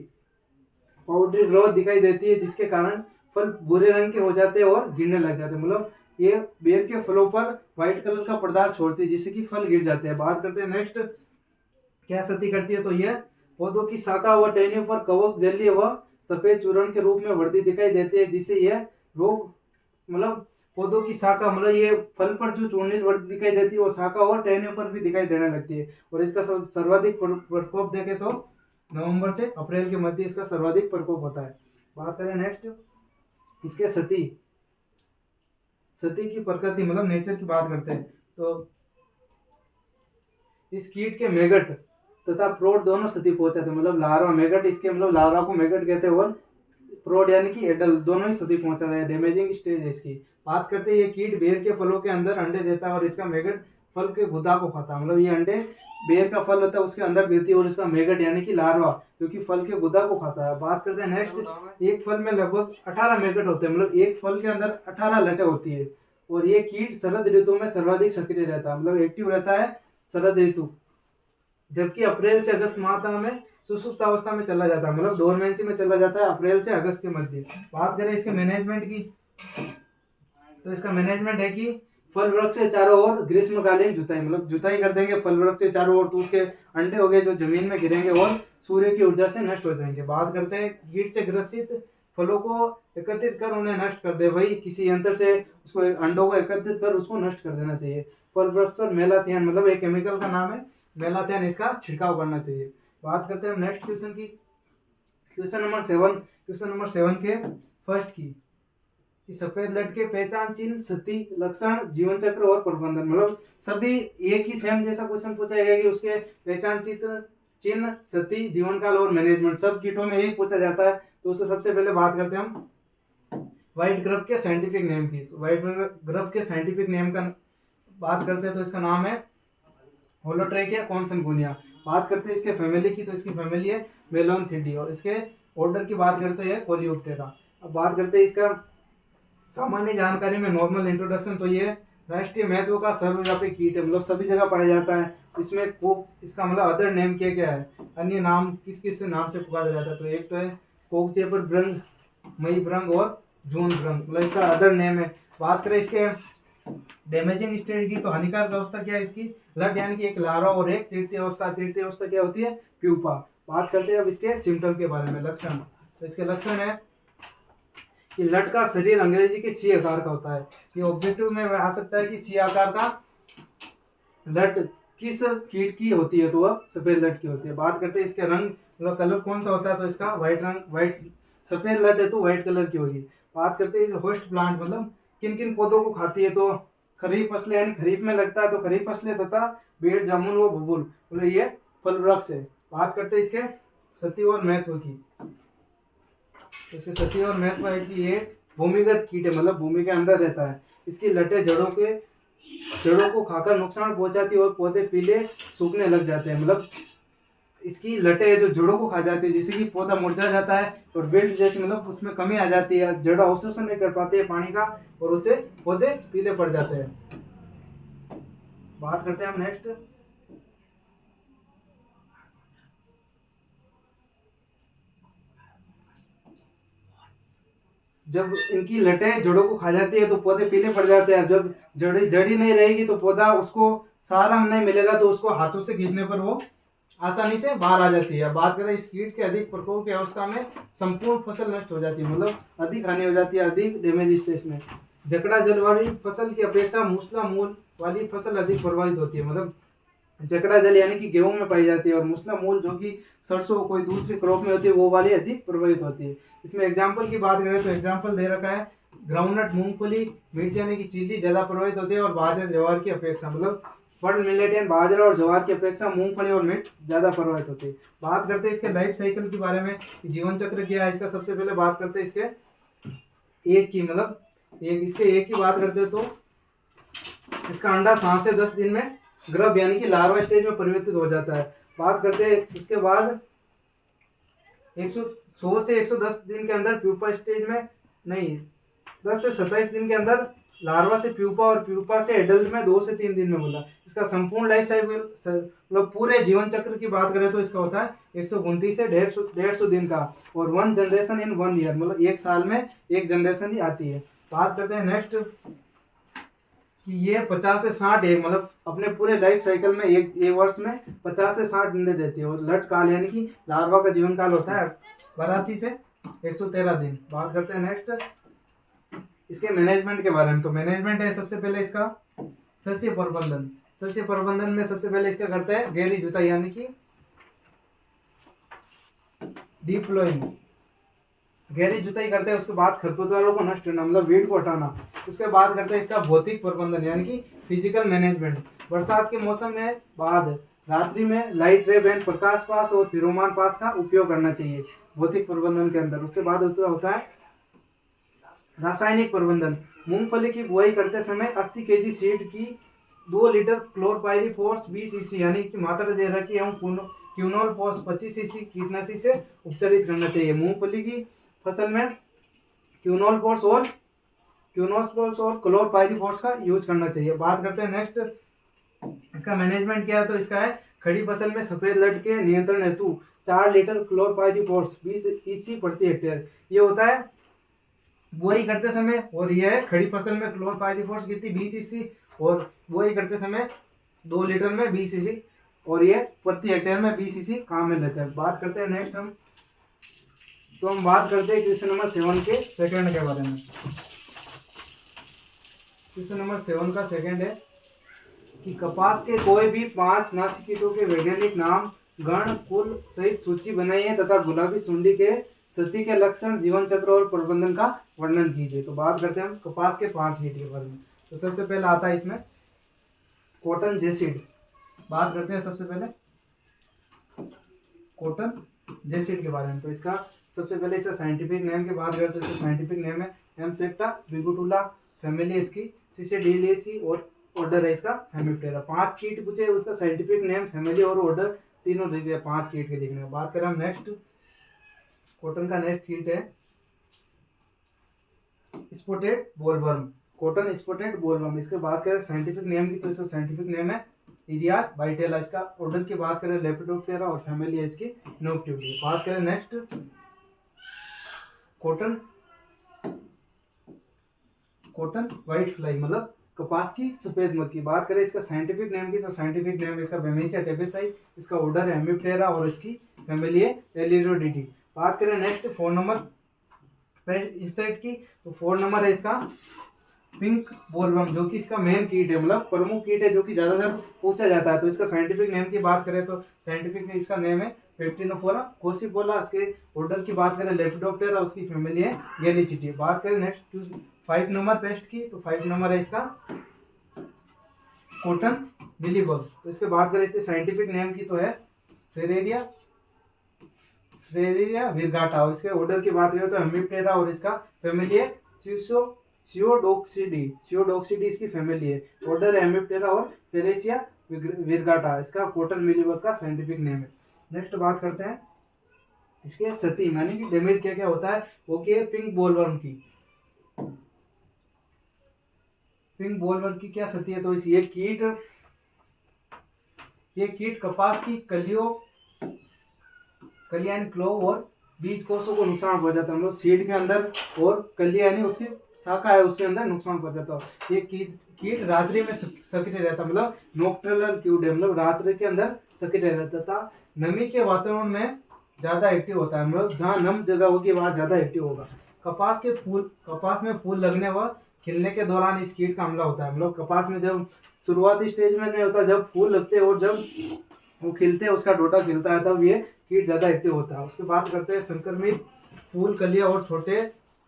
ग्रोथ दिखाई देती है, जिसके कारण फल भूरे रंग के हो जाते हैं और गिरने लग जाते हैं। मतलब ये बेर के फलों पर व्हाइट कलर का पदार्थ छोड़ती है जिससे कि फल गिर जाते हैं। बात करते हैं नेक्स्ट क्या सती करती है, तो यह पौधों की शाखा व टहनियों पर कवक जलीय व सफेद चूर्ण के रूप में वर्दी दिखाई देती है, जिससे यह रोग मतलब पौधों की शाखा मतलब ये फल पर जो चूर्णित वर्दी दिखाई देती है वो शाखा और टहनियों पर भी दिखाई देने लगती है। और इसका सर्वाधिक प्रकोप देखे तो नवंबर से अप्रैल के मध्य इसका सर्वाधिक प्रकोप होता है। बात करें नेक्स्ट इसके सती की प्रकृति मतलब नेचर की बात करते हैं, तो इस कीट के मेगट तथा प्रोड दोनों सती पहुंचाते हैं, मतलब लार्वा मेगट इसके मतलब लार्वा को मेगट कहते हैं और प्रोड यानी कि एडल दोनों ही सती पहुंचाता है। डैमेजिंग स्टेज है इसकी। बात करते हैं ये कीट बेर के फलों के अंदर अंडे देता है और इसका मेगट फल के गुदा को खाता है, मतलब ये अंडे बेर का फल होता है उसके अंदर देती है और इसका मेगट यानी कि लार्वा जो कि फल के गुदा को खाता है। बात करते हैं नेक्स्ट एक फल में लगभग 18 मेगट होते हैं, मतलब एक फल के अंदर 18 लटें होती है, और ये कीट शरद ऋतु में सर्वाधिक सक्रिय रहता है, मतलब एक्टिव रहता है शरद ऋतु, जबकि अप्रैल से अगस्त माह में सुसुप्त अवस्था में चला जाता है, मतलब डोरमेंसी में चला जाता है अप्रैल से अगस्त के मध्य। बात करें इसके मैनेजमेंट की, तो इसका मैनेजमेंट है कि फल वृक्ष से चारों ओर ग्रीष्मकालीन जुताई, मतलब जुताई कर देंगे फल वृक्ष से चारों ओर, तो उसके अंडे हो गए जो जमीन में गिरेंगे और सूर्य की ऊर्जा से नष्ट हो जाएंगे। बात करते हैं कीट से ग्रसित फलों को एकत्रित कर उन्हें नष्ट कर दे, वही किसी यंत्र से उसको अंडों को एकत्रित कर उसको नष्ट कर देना चाहिए। फल वृक्ष पर मेलाथियन मतलब एक केमिकल का नाम है मेलाथियन, इसका छिड़काव करना चाहिए। बात करते हैं नेक्स्ट क्वेश्चन की, क्वेश्चन नंबर 7 के फर्स्ट की कि सफेद लट के पहचान चिन्ह, सती लक्षण, जीवन चक्र और प्रबंधन, मतलब सभी एक ही सेम जैसा क्वेश्चन पूछा गया कि उसके पहचान चिन्ह, सती, जीवन काल और मैनेजमेंट सब कीटों में यही पूछा जाता है। तो उससे सबसे पहले बात करते हैं हम व्हाइट ग्रब के साइंटिफिक नेम की। व्हाइट ग्रब के साइंटिफिक नेम का बात करते हैं तो इसका नाम है होलोट्रेकिया कॉन्सनगुनिया। बात करते हैं इसके फैमिली की, तो इसकी फैमिली है मेलोन्थिडी, और इसके ऑर्डर की बात करते हैं कोलियोप्टेरा। अब बात करते हैं इसका सामान्य जानकारी में नॉर्मल इंट्रोडक्शन, तो ये राष्ट्रीय महत्व का सर्वव्यापी कीट है, मतलब सभी जगह पाया जाता है। इसमें कोक इसका मतलब अदर नेम क्या क्या है, अन्य नाम किस किस नाम से पुकारा जाता है, तो एक तो है कोकचेपर ब्रंग, मई ब्रंग और जून ब्रंग, मतलब इसका अदर नेम है। बात करें इसके डैमेजिंग स्टेज की, तो हानिकारक अवस्था क्या है इसकी, लट यानी कि एक लार्वा, और एक तृतीय अवस्था क्या होती है, प्यूपा। बात करते हैं अब इसके सिम्टम के बारे में, लक्षण। तो इसके लक्षण है कि लट का शरीर अंग्रेजी के सी आकार का होता है। ये ऑब्जेक्टिव में आ सकता है कि सी आकार का लट किस कीट की होती है, तो वह सफेद लट की होती है। बात करते हैं इसके रंग मतलब कलर कौन सा होता है, तो इसका व्हाइट सफेद लट है तो व्हाइट कलर की होगी। बात करते हैं होस्ट प्लांट मतलब किन किन पौधों को खाती है, तो खरीफ फसलें यानी खरीफ में लगता है तो खरीफ फसलें तथा बेर जामुन व बबूल मतलब ये फल वृक्ष है। बात करते हैं इसके सती और महत्व की। इसके सती और महत्व है कि ये भूमिगत कीट है मतलब भूमि के अंदर रहता है। इसकी लटें जड़ों को खाकर नुकसान पहुंचाती है और पौधे पीले सूखने लग जाते हैं। मतलब इसकी लटें जो जड़ों को खा जाती है जिससे कि पौधा मुरझा जाता है और विल्ट जैसे मतलब उसमें कमी आ जाती है, जड़ अवशोषण नहीं कर पाती है पानी का और उससे पौधे पीले पड़ जाते हैं। बात करते हैं हम नेक्स्ट। जब इनकी लटें जड़ों को खा जाती है तो पौधे पीले पड़ जाते हैं। जब जड़ी नहीं रहेगी तो पौधा उसको सहारा नहीं मिलेगा तो उसको हाथों से खींचने पर वो आसानी से बाहर आ जाती है। बात करें इस कीट के अधिक प्रकोप की अवस्था में संपूर्ण फसल नष्ट हो जाती है मतलब अधिक हानि हो जाती है, अधिक डैमेज स्टेज में। जकड़ा जल वाली फसल की अपेक्षा मूसला मूल वाली फसल अधिक प्रभावित होती है। मतलब जकड़ा जल यानी कि गेहूं में पाई जाती है और मूसला मूल जो कि सरसों कोई दूसरी क्रॉप में होती है वो वाली अधिक प्रभावित होती है। इसमें एग्जाम्पल की बात करें तो एग्जाम्पल दे रखा है ग्राउंडनट मूंगफली मिर्च यानी कि चीली ज्यादा प्रभावित होती है और बाजरा ज्वार की अपेक्षा मतलब फल मिलेट यानी बाजरा और ज्वार की अपेक्षा मूंगफली और मिर्च ज्यादा प्रभावित होती है। बात करते हैं इसके लाइफ साइकिल के बारे में, जीवन चक्र क्या है इसका। सबसे पहले बात करते हैं इसके एक की मतलब इसके एक की बात करते हैं तो इसका अंडा 7 से 10 दिन में गर्भ यानी कि लार्वा स्टेज में परिवर्तित हो जाता है। बात करते हैं उसके बाद 100 से 110 दिन के अंदर प्यूपा स्टेज में नहीं 10 से 27 दिन के अंदर लार्वा से प्यूपा और प्यूपा से एडल्ट में 2 से 3 दिन में बोला। इसका संपूर्ण लाइफ साइकिल मतलब पूरे जीवन चक्र की बात करें तो इसका होता है 129 से 150 दिन का और 1 जनरेशन इन 1 ईयर मतलब एक साल में एक जनरेशन ही आती है। बात करते हैं नेक्स्ट कि ये 50 से 60 है मतलब अपने पूरे लाइफ साइकिल में एक वर्ष में 50 से 60 अंडे देती है और लट काल यानी कि लार्वा का जीवन काल होता है 82 से 113 दिन। बात करते हैं नेक्स्ट इसके मैनेजमेंट के बारे में। तो मैनेजमेंट है सबसे पहले इसका सस्य प्रबंधन। सस्य प्रबंधन में सबसे पहले इसका करते हैं गहरी जुताई यानी कि डीप प्लोइंग, गहरी जुताई करते हैं। उसके बाद खरपतवारों को नष्ट करना मतलब वीड को हटाना। उसके बाद करते हैं इसका भौतिक प्रबंधन यानी कि फिजिकल मैनेजमेंट। बरसात के मौसम में बाद रात्रि में लाइट रे बैंड प्रकाश पास और फिरोमान पास का उपयोग करना चाहिए भौतिक प्रबंधन के अंदर। उसके बाद होता है रासायनिक प्रबंधन। मूंगफली की बुआई करते समय 80 केजी सीड की 2 लीटर क्लोरपाइरीफॉस 20 सीसी यानी कि मात्रा दे रखी है एवं क्यूनोल फॉस 25 सीसी कीटनाशी से उपचारित करना चाहिए। मूंगफली की फसल में क्यूनोल फॉस और क्लोरपाइरीफॉस का यूज करना चाहिए। बात करते हैं नेक्स्ट इसका मैनेजमेंट क्या है। तो इसका है खड़ी फसल में सफेद लट के नियंत्रण हेतु 4 लीटर क्लोरपाइरीफॉस 20 ईसी प्रति हेक्टेयर ये होता है बुआई करते समय। और यह है खड़ी फसल में क्लोरपाइरीफॉस कितनी 20 ईसी और बुआई करते समय 2 लीटर में 20 ईसी और ये प्रति हेक्टेयर में 20 ईसी काम में लेते हैं। बात करते हैं नेक्स्ट हम बात करते हैं क्वेश्चन नंबर 7 के सेकंड के बारे में। क्वेश्चन नंबर 7 का सेकंड है कि कपास के कोई भी 5 नाशी कीटों के वैज्ञानिक नाम गण कुल सहित सूची बनाइए तथा गुलाबी सुंडी के सती के लक्षण जीवन चक्र और प्रबंधन का वर्णन कीजिए। तो बात करते हैं हम कपास के 5 कीट के बारे में। तो सबसे पहला आता है इसमें कॉटन जेसिड। बात करते हैं सबसे पहले कॉटन जेसिड के बारे में। तो इसका सबसे पहले इसका साइंटिफिक नेम की बात करें तो इसका साइंटिफिक नेम है एम्सेप्टा बिगुटुला, फैमिली इसकी सिसेडिलिएसी और ऑर्डर है इसका हेमिप्टेरा। 5 कीट पूछे उसका साइंटिफिक नेम फैमिली और ऑर्डर तीनों लिख दिया 5 कीट के लिखने। बात करें हम नेक्स्ट कॉटन का नेक्स्ट कीट है spotted bollworm, cotton spotted bollworm. इसके बात करें साइंटिफिक नेम की तो इसका साइंटिफिक नेम है इरियाज बाइटेला। इसका ऑर्डर की बात करें लेपिडोप्टेरा और फैमिली है इसकी नोक्टिवली। बात करें नेक्स्ट कॉटन व्हाइट फ्लाई मतलब कपास की सफेद मक्खी। बात करें इसका साइंटिफिक नेम की तो साइंटिफिक नेम इसका बेमेसिया टेपेसाई, इसका ऑर्डर है हेमिप्टेरा और इसकी फैमिली है एलिरोडिटी। बात करें नेक्स्ट 4 नंबर इंसेक्ट की तो 4 नंबर है इसका पिंक बोलवर्म जो कि इसका मेन कीट है मतलब प्रमुख कीट है जो कि ज्यादातर पूछा जाता है। तो इसका साइंटिफिक नेम की बात करें तो साइंटिफिक इसका नेम है पेक्टिनोफोरा कोसिपोला। इसके ऑर्डर की बात करें लेपिडोप्टेरा, उसकी फैमिली है गैलीचिटी। बात करें नेक्स्ट 5 नंबर पेस्ट की, तो 5 नंबर है इसका कॉटन मिलीबग। तो इसके बात करें इसके साइंटिफिक नेम की, तो है फेरेरिया फ्रेरिया विरगाटा। और इसके ऑर्डर की बात करें तो हेमिप्टेरा, और इसका फैमिली है सियोडोक्सिडी इसकी फैमिली है। ऑर्डर है हेमिप्टेरा और फेरेसिया विरगाटा, इसका कॉटन मिलीबग का साइंटिफिक नेम है। नेक्स्ट बात करते हैं इसके सती यानी कि डैमेज क्या क्या होता है, वो की है पिंक बोलवर्म की। पिंक बोलवर्म की क्या सती है, तो इस ये कीट कपास की कलियां क्लोव और बीज कोषों को नुकसान पहुंचाता है। मतलब सीड के अंदर और कलियां यानी उसकी शाखा है उसके अंदर नुकसान पहुंचाता है। ये कीट रात्रि में सक्रिय रहता, मतलब नॉक्टर्नल कीट है, मतलब रात्रि के अंदर सक्रिय रहता था। नमी के वातावरण में ज्यादा एक्टिव होता है, मतलब जहाँ नम जगह होगी वहां ज्यादा एक्टिव होगा। कपास में फूल लगने व खिलने के दौरान इस कीट का हमला होता है। मतलब कपास में जब शुरुआती स्टेज में नहीं होता, जब फूल लगते हैं और जब वो खिलते हैं, उसका डोटा खिलता है, तब ये कीट ज्यादा एक्टिव होता है। उसके बाद करते हैं संक्रमित फूल कलियां और छोटे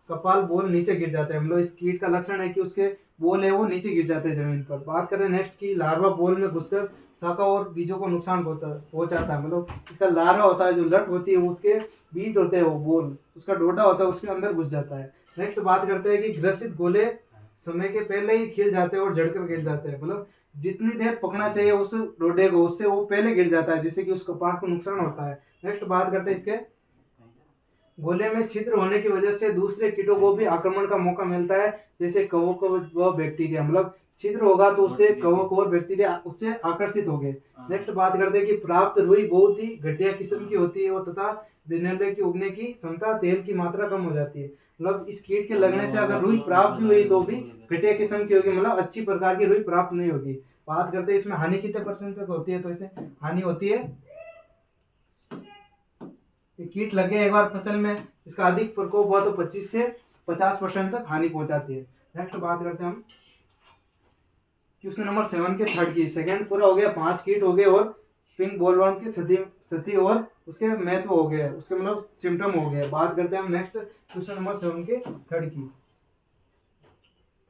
कपाल बोल नीचे गिर जाते हैं। मतलब इस कीट का लक्षण है कि उसके बोल है वो नीचे गिर जाते हैं जमीन पर। बात करें नेक्स्ट की लार्वा बोल में घुसकर शाखा और बीजों को नुकसान पहुंचाता है। मतलब इसका लार्वा होता है, जो लट होती है उसके बीज होते हैं, वो बोल उसका डोडा होता है उसके अंदर घुस जाता है। नेक्स्ट बात करते हैं कि ग्रसित गोले समय के पहले ही खिल जाते हैं और जड़कर गिर जाते हैं। मतलब जितनी देर पकना चाहिए उस डोडे को, उससे वो पहले गिर जाता है, जिससे कि उस कपास को नुकसान होता है। नेक्स्ट बात करते हैं इसके गोले में छिद्र होने की वजह से दूसरे कीटों को भी आक्रमण का मौका मिलता है, जैसे कवक व बैक्टीरिया। मतलब छिद्र होगा तो उससे कवक और बैक्टीरिया उससे आकर्षित हो गए। नेक्स्ट बात करते हैं कि प्राप्त रुई बहुत ही घटिया किस्म की होती है, तथा बिनले की उगने की क्षमता, तेल की मात्रा कम हो जाती है। मतलब इस कीट के लगने से अगर रुई प्राप्त हुई तो भी घटिया किस्म की होगी, मतलब अच्छी प्रकार की रुई प्राप्त नहीं होगी। बात करते हैं इसमें हानि कितने परसेंट तक होती है, तो इसे हानि होती है कीट लगे एक बार फसल में, इसका अधिक प्रकोप हुआ तो 25 से 50% तक हानि पहुंचाती है। नेक्स्ट बात करते हैं हम क्वेश्चन नंबर 7 के थर्ड की। सेकंड पूरा हो गया, 5 कीट हो गए और पिंक बोलवर्म की सती और उसके महत्व हो गए, उसके मतलब सिम्टम हो गए। बात करते हैं हम नेक्स्ट क्वेश्चन नंबर 7 के थर्ड की।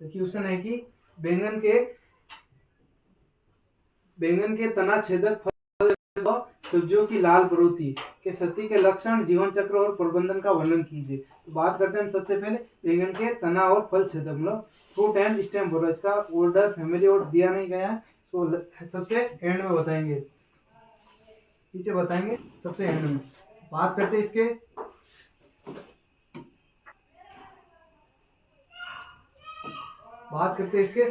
तो क्वेश्चन है कि बैंगन के तना छेदक सब्जियों की लाल प्रवृत्ति के सती के लक्षण, जीवन चक्र और प्रबंधन का वर्णन कीजिए। तो बात करते हैं हम सबसे पहले बैंगन के तना और फल छेदक, मतलब फ्रूट एंड स्टेम बोलो। इसका ऑर्डर फैमिली और दिया नहीं गया है, तो सबसे एंड में बताएंगे, पीछे बताएंगे सबसे एंड में। बात करते हैं इसके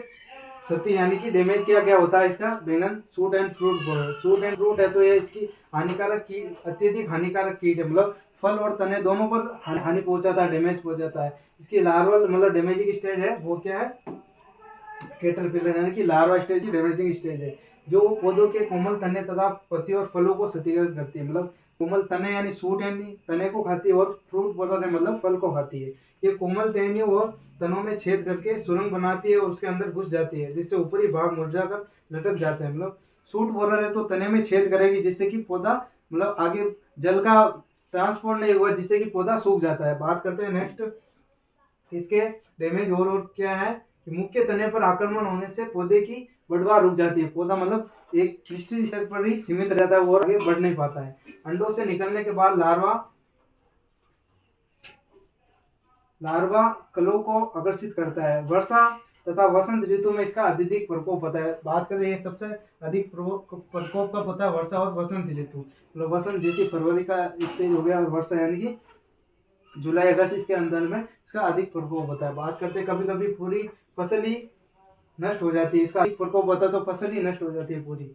सती यानी कि डैमेज क्या क्या होता है इसका। बैंगन सूट एंड फ्रूट है, तो ये इसकी हानिकारक कीट, अत्यधिक हानिकारक कीट है। मतलब फल और तने दोनों पर हानि पहुंचाता है, डैमेज पहुंचाता है। इसकी लार्वल मतलब डैमेजिंग स्टेज है, वो क्या है कैटरपिलर, यानी कि लार्वा स्टेज की डैमेजिंग स्टेज है, जो पौधों के कोमल तने तथा पत्ती और फलों को क्षतिग्रस्त करती है। मतलब कोमल तने यानी सूट यानी तने को खाती है, और फ्रूट बोलर है मतलब फल को खाती है। ये कोमल टहनियों और तनों में छेद करके सुरंग बनाती है और उसके अंदर घुस जाती है, जिससे ऊपरी भाग मुरझाकर लटक जाता है। मतलब सूट बोलर है तो तने में छेद करेगी, जिससे कि पौधा मतलब आगे जल का ट्रांसपोर्ट नहीं हुआ, जिससे कि पौधा सूख जाता है। बात करते हैं नेक्स्ट इसके डैमेज और क्या है कि मुख्य तने पर आक्रमण होने से पौधे की बढ़वार रुक जाती है। पौधा मतलब एक निश्चित स्तर पर ही सीमित रहता है और आगे बढ़ नहीं पाता है। अंडों से निकलने के बाद लार्वा कलों को आकर्षित करता है। वर्षा तथा वसंत ऋतु में इसका अत्यधिक प्रकोप होता है। बात करें ये सबसे अधिक प्रकोप का होता है वर्षा और वसंत ऋतु। मतलब वसंत जैसी फरवरी का स्टेज हो गया, और वर्षा यानी कि जुलाई अगस्त, इसके अंदर में इसका अधिक प्रकोप होता है। बात करते हैं कभी कभी पूरी फसल ही नष्ट हो जाती है, इसका अधिक प्रकोप होता है तो फसल ही नष्ट हो जाती है पूरी।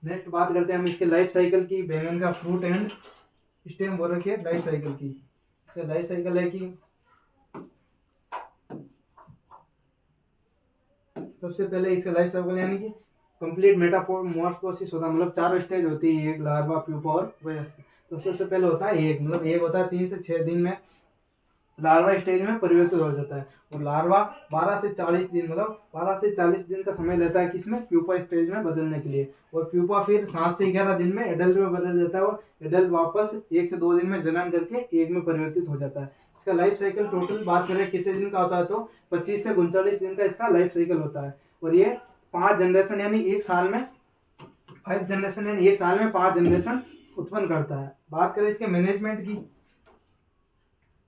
नेक्स्ट बात करते हैं हम इसके लाइफ साइकिल की, बैंगन का फ्रूट एंड स्टेम बोलर के लाइफ साइकिल की। इसका लाइफ साइकिल है कि सबसे पहले इसका लाइफ साइकिल यानी कि कंप्लीट मेटामॉर्फोसिस होता है, मतलब 4 स्टेज होती है, एक लार्वा, प्यूपा और वयस्क। तो सबसे पहले होता है एक, मतलब एक होता है 3 से 6 दिन में लार्वा स्टेज में परिवर्तित हो जाता है। और लार्वा 12 से 40 दिन मतलब 12 से 40 दिन का समय लेता है किसमें, प्यूपा स्टेज में बदलने के लिए। और प्यूपा फिर 7 से 11 दिन में एडल्ट में बदल जाता है, और एडल्ट वापस 1 से 2 दिन में जनन करके एग में परिवर्तित हो जाता है। इसका लाइफ साइकिल टोटल बात करें कितने दिन का होता है, तो 25 से 39 दिन का इसका लाइफ साइकिल होता है। और ये 5 जनरेशन यानी एक साल में 5 जनरेशन यानी एक साल में 5 जनरेशन उत्पन्न करता है। बात करें इसके मैनेजमेंट की,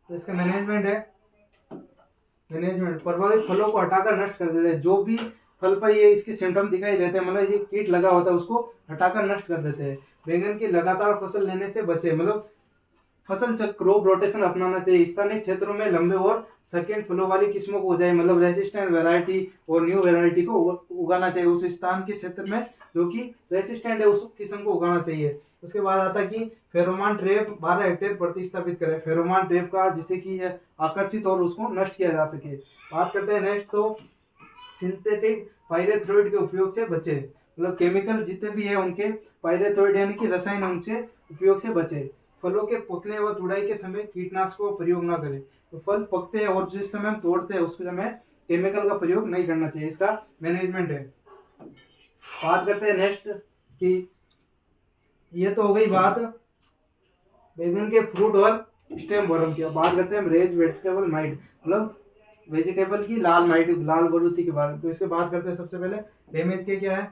तो इसका मैनेजमेंट है, मैनेजमेंट प्रभावित फलों को हटाकर नष्ट कर देते हैं। जो भी फल पर ये इसके सिम्टम दिखाई देते हैं, मतलब ये कीट लगा होता है, उसको हटाकर नष्ट कर देते हैं। बैंगन की लगातार फसल लेने से बचे, मतलब फसल चक्र क्रॉप रोटेशन अपनाना चाहिए। स्थानीय क्षेत्रों में लंबे और सेकेंड फलों वाली किस्मों को उगाए, मतलब रेसिस्टेंट वैरायटी और न्यू वैरायटी को उगाना चाहिए। उस स्थान के क्षेत्र में जो कि रेसिस्टेंट है उस किस्म को उगाना चाहिए। उसके बाद आता है कि फेरोमोन ट्रैप 12 हेक्टेयर प्रति स्थापित करें, फेरोमोन ट्रैप का, जिससे कि यह आकर्षित और उसको नष्ट किया जा सके। बात करते हैं नेक्स्ट, तो सिंथेटिक पाइरेथ्रोइड के उपयोग से बचे, मतलब केमिकल जितने भी है उनके पाइरेथ्रोइड यानी कि रसायन उनसे उपयोग से बचे। फलों के पकने व तुड़ाई के समय कीटनाशकों का प्रयोग न करें। तो फल पकते हैं और जिस समय हम तोड़ते हैं उस समय केमिकल का प्रयोग नहीं करना चाहिए। इसका मैनेजमेंट है। बात करते हैं नेक्स्ट कि ये तो हो गई बात बैगन के फ्रूट और स्टेम वर्म की। बात करते हैं हम रेज वेजिटेबल माइट, मतलब वेजिटेबल की लाल माइट, लाल बलूती के बारे में। तो इसके बात करते हैं सबसे पहले डैमेज के क्या है,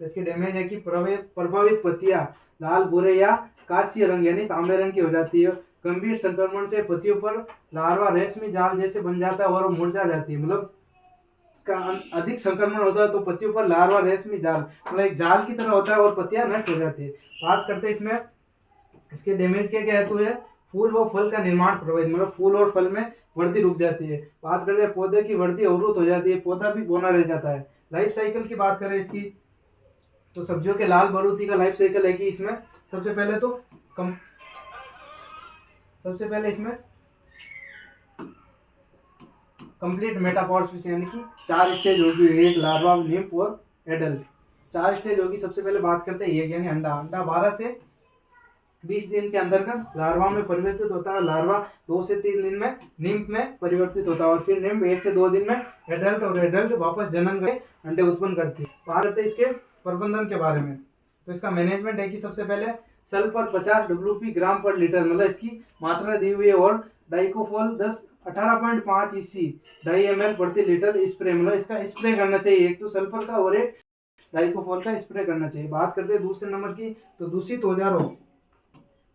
तो इसके डैमेज है कि प्रभावित पत्तियां लाल भूरे या कांस्य रंग यानी तांबे रंग की हो जाती है। गंभीर संक्रमण से पत्तियों पर लार्वा रेशमी जाल जैसे बन जाता है और मुरझा जाती है, मतलब इसका अधिक संक्रमण होता है तो पत्तियों पर लार्वा रेशमी जाल मतलब एक जाल की तरह होता है और पत्तियां नष्ट हो जाती है। बात करते हैं इसमें इसके डैमेज के क्या हेतु है, फूल व फल का निर्माण प्रभावित, मतलब फूल और फल में वृद्धि रुक जाती है। बात करते हैं पौधे की वृद्धि अवरुद्ध हो जाती है, पौधा भी बौना रह जाता है। लाइफ साइकिल की बात करें इसकी, तो सब्जियों के लाल बरूती का लाइफ साइकिल है कि इसमें सबसे पहले इसमें कंप्लीट मेटामॉर्फोसिस यानी कि 4 स्टेज होगी, एक लार्वा, निम्फ और एडल्ट, 4 स्टेज होगी। सबसे पहले बात करते हैं एक यानी अंडा। अंडा 12 से 20 दिन के अंदर का लार्वा में परिवर्तित होता है। लार्वा 2 से 3 दिन में निम्फ में परिवर्तित होता है और फिर निम्फ 1 से 2 दिन में एडल्ट, और एडल्ट वापस जनन करके अंडे उत्पन्न करती है। बात करते हैं इसके प्रबंधन के बारे में, तो इसका मैनेजमेंट है कि सबसे पहले सल्फर 50 डब्ल्यूपी ग्राम पर लीटर, मतलब इसकी मात्रा दी हुई है, और डाइकोफोल 18.5 ईसी 2.5 ml प्रति लीटर स्प्रे, मतलब इसका स्प्रे करना चाहिए, एक तो सल्फर का और एक डाइकोफोल का स्प्रे करना चाहिए। बात करते हैं दूसरे नंबर की, तो दूषित औजारों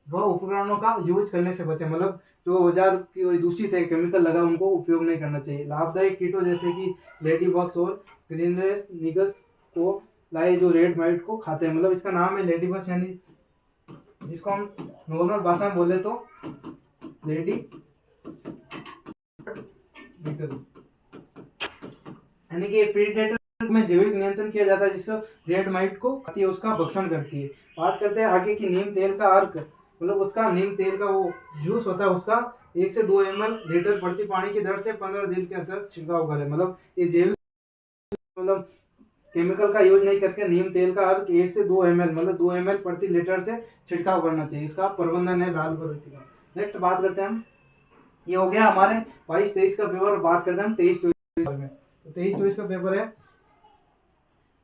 वह उपकरणों का यूज करने से बचे, मतलब जो औजार की दूषित है केमिकल लगा उनको उपयोग नहीं करना चाहिए। लाभदायक कीटों जैसे कि लेडी बग्स और ग्रीनरेस निगस को लाए जो रेड माइट को खाते हैं, मतलब इसका नाम है लेडी बग्स, यानी जिसको हम नॉर्मल भाषा में बोले तो लेडी बीटल, यानी कि प्रीडेटर में जैविक नियंत्रण किया जाता है जिससे रेड माइट को खाती है, उसका भक्षण करती है। बात करते हैं आगे की नीम तेल का अर्क, मतलब उसका नीम तेल का वो जूस होता है, उसका 1 से 2 ml लीटर प्रति पानी की दर से 15 दिन के अंदर छिड़काव करें, मतलब ये जैविक मतलब केमिकल का यूज नहीं करके नीम तेल का अर्क 1 से 2 ml मतलब 2 ml प्रति लीटर से छिड़काव करना चाहिए। इसका प्रबंधन है लाल बरूती का। नेक्स्ट बात करते हैं हम, ये हो गया हमारे 22-23 का पेपर। बात करते हैं हम 23-24 में, तो 23-24 का पेपर है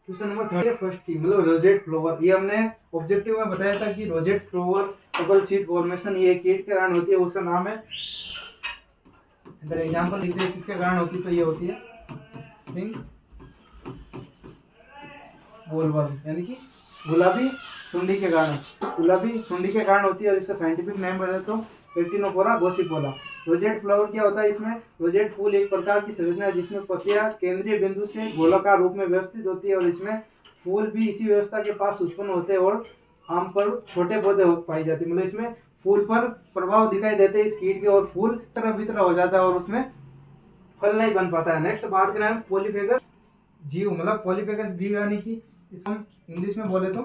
क्वेश्चन नंबर 30 फर्स्ट की, मतलब रोजेट फ्लावर। ये हमने ऑब्जेक्टिव में बताया था कि rosette flower double seed formation ये कीट के कारण होती है, उसका नाम है, अगर एग्जांपल लिखते हैं किसके कारण होती है तो ये होती है पिंक बोलवर्म, यानी कि गुलाबी सुंडी के कारण, गुलाबी सुंडी के कारण होती है। और इसका साइंटिफिक नेम बोले तो एक्टिनोफोरा गोसिपोला। रोजेट फ्लावर क्या होता है, इसमें रोजेट फूल एक प्रकार की संरचना है जिसमें पत्तियां केंद्रीय बिंदु से गोलाकार रूप में व्यवस्थित होती है, और इसमें फूल भी इसी व्यवस्था के पास उत्पन्न होते हैं और आम पर छोटे पौधे पाई जाती है, मतलब इसमें फूल पर प्रभाव दिखाई देते हैं इस कीट के, और फूल तरह बितर हो जाता है और उसमें फल नहीं बन पाता है। नेक्स्ट बात करें हम पॉलीफेगस जीव, मतलब पॉलीफेगस जीव यानी कि इसको हम इंग्लिश में बोले तो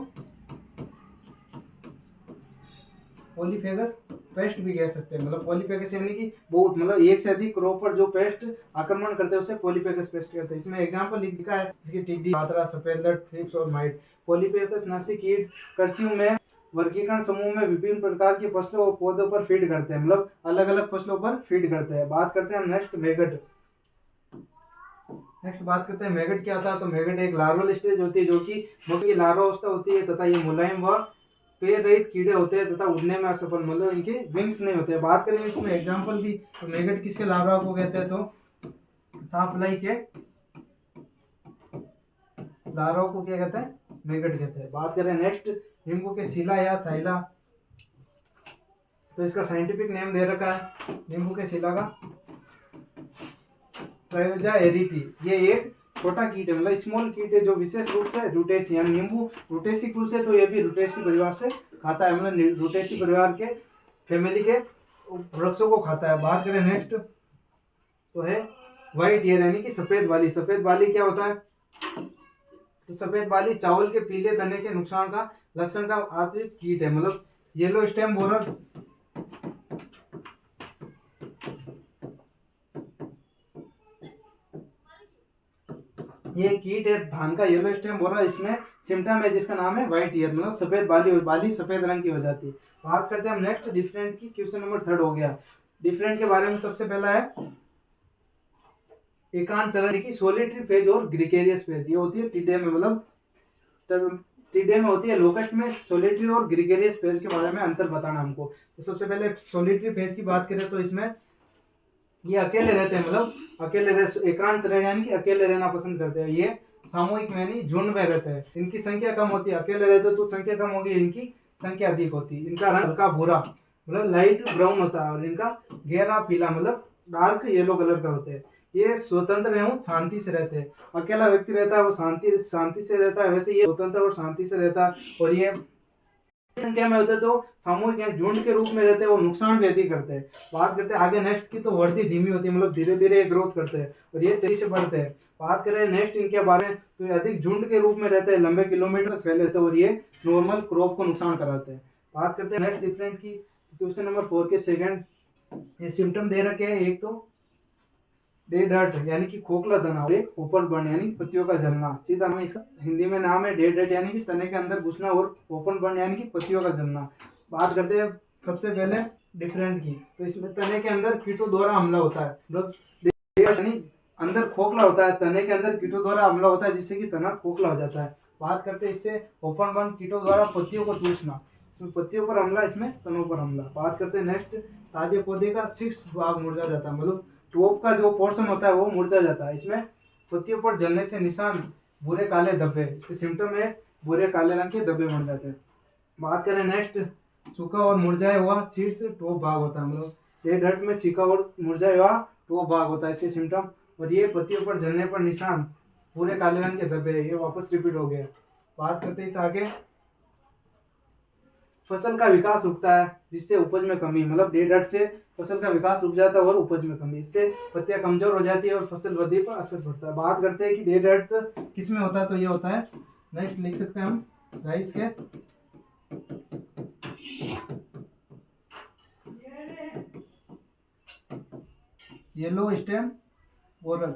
पॉलीफेगस पेस्ट भी कह सकते हैं, मतलब पॉलीफेगस यानी कि बहुत, मतलब एक से अधिक क्रॉप पर जो पेस्ट आक्रमण करते हैं उसे पॉलीफेगस पेस्ट कहते हैं। इसमें एग्जांपल लिखा है जिसकी टिड्डी, खातरा, सफेद लट, थ्रिप्स और माइट। पॉलीफेगस नाशी कीट कृषि में वर्गीकरण समूह में विभिन्न प्रकार की फसलों और पौधों पर फीड करते हैं, मतलब अलग अलग फसलों पर फीड करते हैं। बात करते हैं नेक्स्ट मैगट। नेक्स्ट बात करते हैं मैगट क्या होता है। तो मैगट एक लार्वल स्टेज होती है जो कि मकड़ी की लार्वा अवस्था होती है तथा ये मुलायम व पैर रहित कीड़े होते हैं तथा उड़ने में असफल, मतलब इनके विंग्स नहीं होते। बात करें इसमें एग्जांपल की, तो मैगट किसके लार्वा को कहते हैं, तो सांपलाई के लार्वा को क्या कहते हैं, मैगट कहते हैं। बात करें नेक्स्ट नींबू के शिला या साइला, तो इसका साइंटिफिक नेम दे रखा है नींबू के शिला का ट्रायोजा एरिटी। ये एक छोटा कीट है, मतलब स्मॉल कीट है जो विशेष रूप से रूटेसी, यानी नींबू रूटेसी कुल से, तो ये भी रूटेसी परिवार से खाता है, मतलब रूटेसी परिवार के फैमिली के वृक्षों को खाता है। बात करें नेक्स्ट तो है व्हाइट ईयर, यानी कि सफेद बाली। सफेद बाली क्या होता है, तो सफेद बाली चावल के पीले तने के नुकसान का लक्षण का आंतरिक कीट है, मतलब येलो स्टेम बोरर। ये कीट है धान का येलो स्टेम बोरर, इसमें सिम्टम है जिसका नाम है व्हाइट ईयर, मतलब सफेद बाली सफेद रंग की हो जाती है। बात करते हैं हम नेक्स्ट डिफरेंट की। क्वेश्चन नंबर 3 हो गया। डिफरेंट के बारे में सबसे पहला है एकांत चरण की सोलिटरी फेज और ग्रिगेरियस फेज। ये होती है टिड्डे में, मतलब टिड्डे में होती है, लोकस्ट में सोलिटरी और ग्रिगेरियस फेज के बारे में अंतर बताना हमको। तो सबसे पहले सोलिटरी फेज की बात करें तो इसमें ये अकेले रहते हैं, मतलब एकांत चरण यानी कि अकेले रहना पसंद करते हैं। ये सामूहिक में यानी झुंड में रहते हैं। इनकी संख्या कम होती है, अकेले रहते तो संख्या कम होगी, इनकी संख्या अधिक होती है। इनका रंग हल्का भूरा, मतलब लाइट ब्राउन होता है, और इनका गहरा पीला, मतलब डार्क येलो कलर का होता है। ये स्वतंत्र एवं शांति से रहते हैं। अकेला व्यक्ति रहता है वो शांति से रहता है, वैसे ये स्वतंत्र और शांति से रहता है। और ये संख्या में होते हैं तो सामूहिक या झुंड के रूप में रहते हैं, वो नुकसान भी अधिक करते हैं। बात करते हैं आगे नेक्स्ट की, तो वृद्धि धीमी होती है, मतलब धीरे धीरे ग्रोथ करते हैं और ये तेजी से बढ़ते हैं। बात करें नेक्स्ट इनके बारे में, तो ये अधिक झुंड के रूप में रहते हैं, लंबे किलोमीटर तक फैले रहते हैं और ये नॉर्मल क्रॉप को नुकसान कराते हैं। बात करते हैं नेक्स्ट डिफरेंट की। क्वेश्चन नंबर 4 के सेकंड ये सिम्टम दे रखे हैं। एक तो डेड हर्ट यानी कि खोखला तना, और एक ओपल बर्न यानी पत्तियों का जलना। सीधा में इसका हिंदी में नाम है डेड हर्ट यानी कि तने के अंदर घुसना, और ओपन बर्न यानी कि पत्तियों का जलना। बात करते हैं सबसे पहले डिफरेंट की। तो इसमें तने के अंदर कीटों द्वारा हमला होता है, मतलब यानी अंदर खोखला होता है, तने के अंदर कीटों द्वारा हमला होता है जिससे कि तना खोखला हो जाता है। बात करते हैं इससे ओपन बर्न कीटों द्वारा पत्तियों को चूसना, इसमें पत्तियों पर हमला, इसमें तनों पर हमला। बात करते हैं नेक्स्ट, ताजे पौधे का 6 भाग मुरझा जाता है, मतलब टॉप का जो पोर्शन होता है वो मुरझा जाता है। इसमें पत्तियों पर जलने से निशान भूरे काले धब्बे, इसके सिम्टम है भूरे काले रंग के धब्बे बन जाते हैं। बात करें नेक्स्ट, सूखा और मुरझाया हुआ शीर्ष टॉप भाग होता है, मतलब डेड हर्ट में सूखा और मुरझाया हुआ टॉप भाग होता है इसके सिम्टम। और ये पत्तियों पर जलने पर निशान भूरे काले रंग के धब्बे, ये वापस रिपीट हो गया। बात करते हैं इस आगे, फसल का विकास रुकता है जिससे उपज में कमी, मतलब डेड हर्ट से फसल का विकास रुक जाता है और उपज में कमी, इससे पत्तियां कमजोर हो जाती है और फसल वृद्धि पर असर पड़ता है। बात करते हैं कि डेड हर्ट किस में होता है, तो ये होता है नेक्स्ट लिख सकते हैं हम राइस के येलो स्टेम बोरर,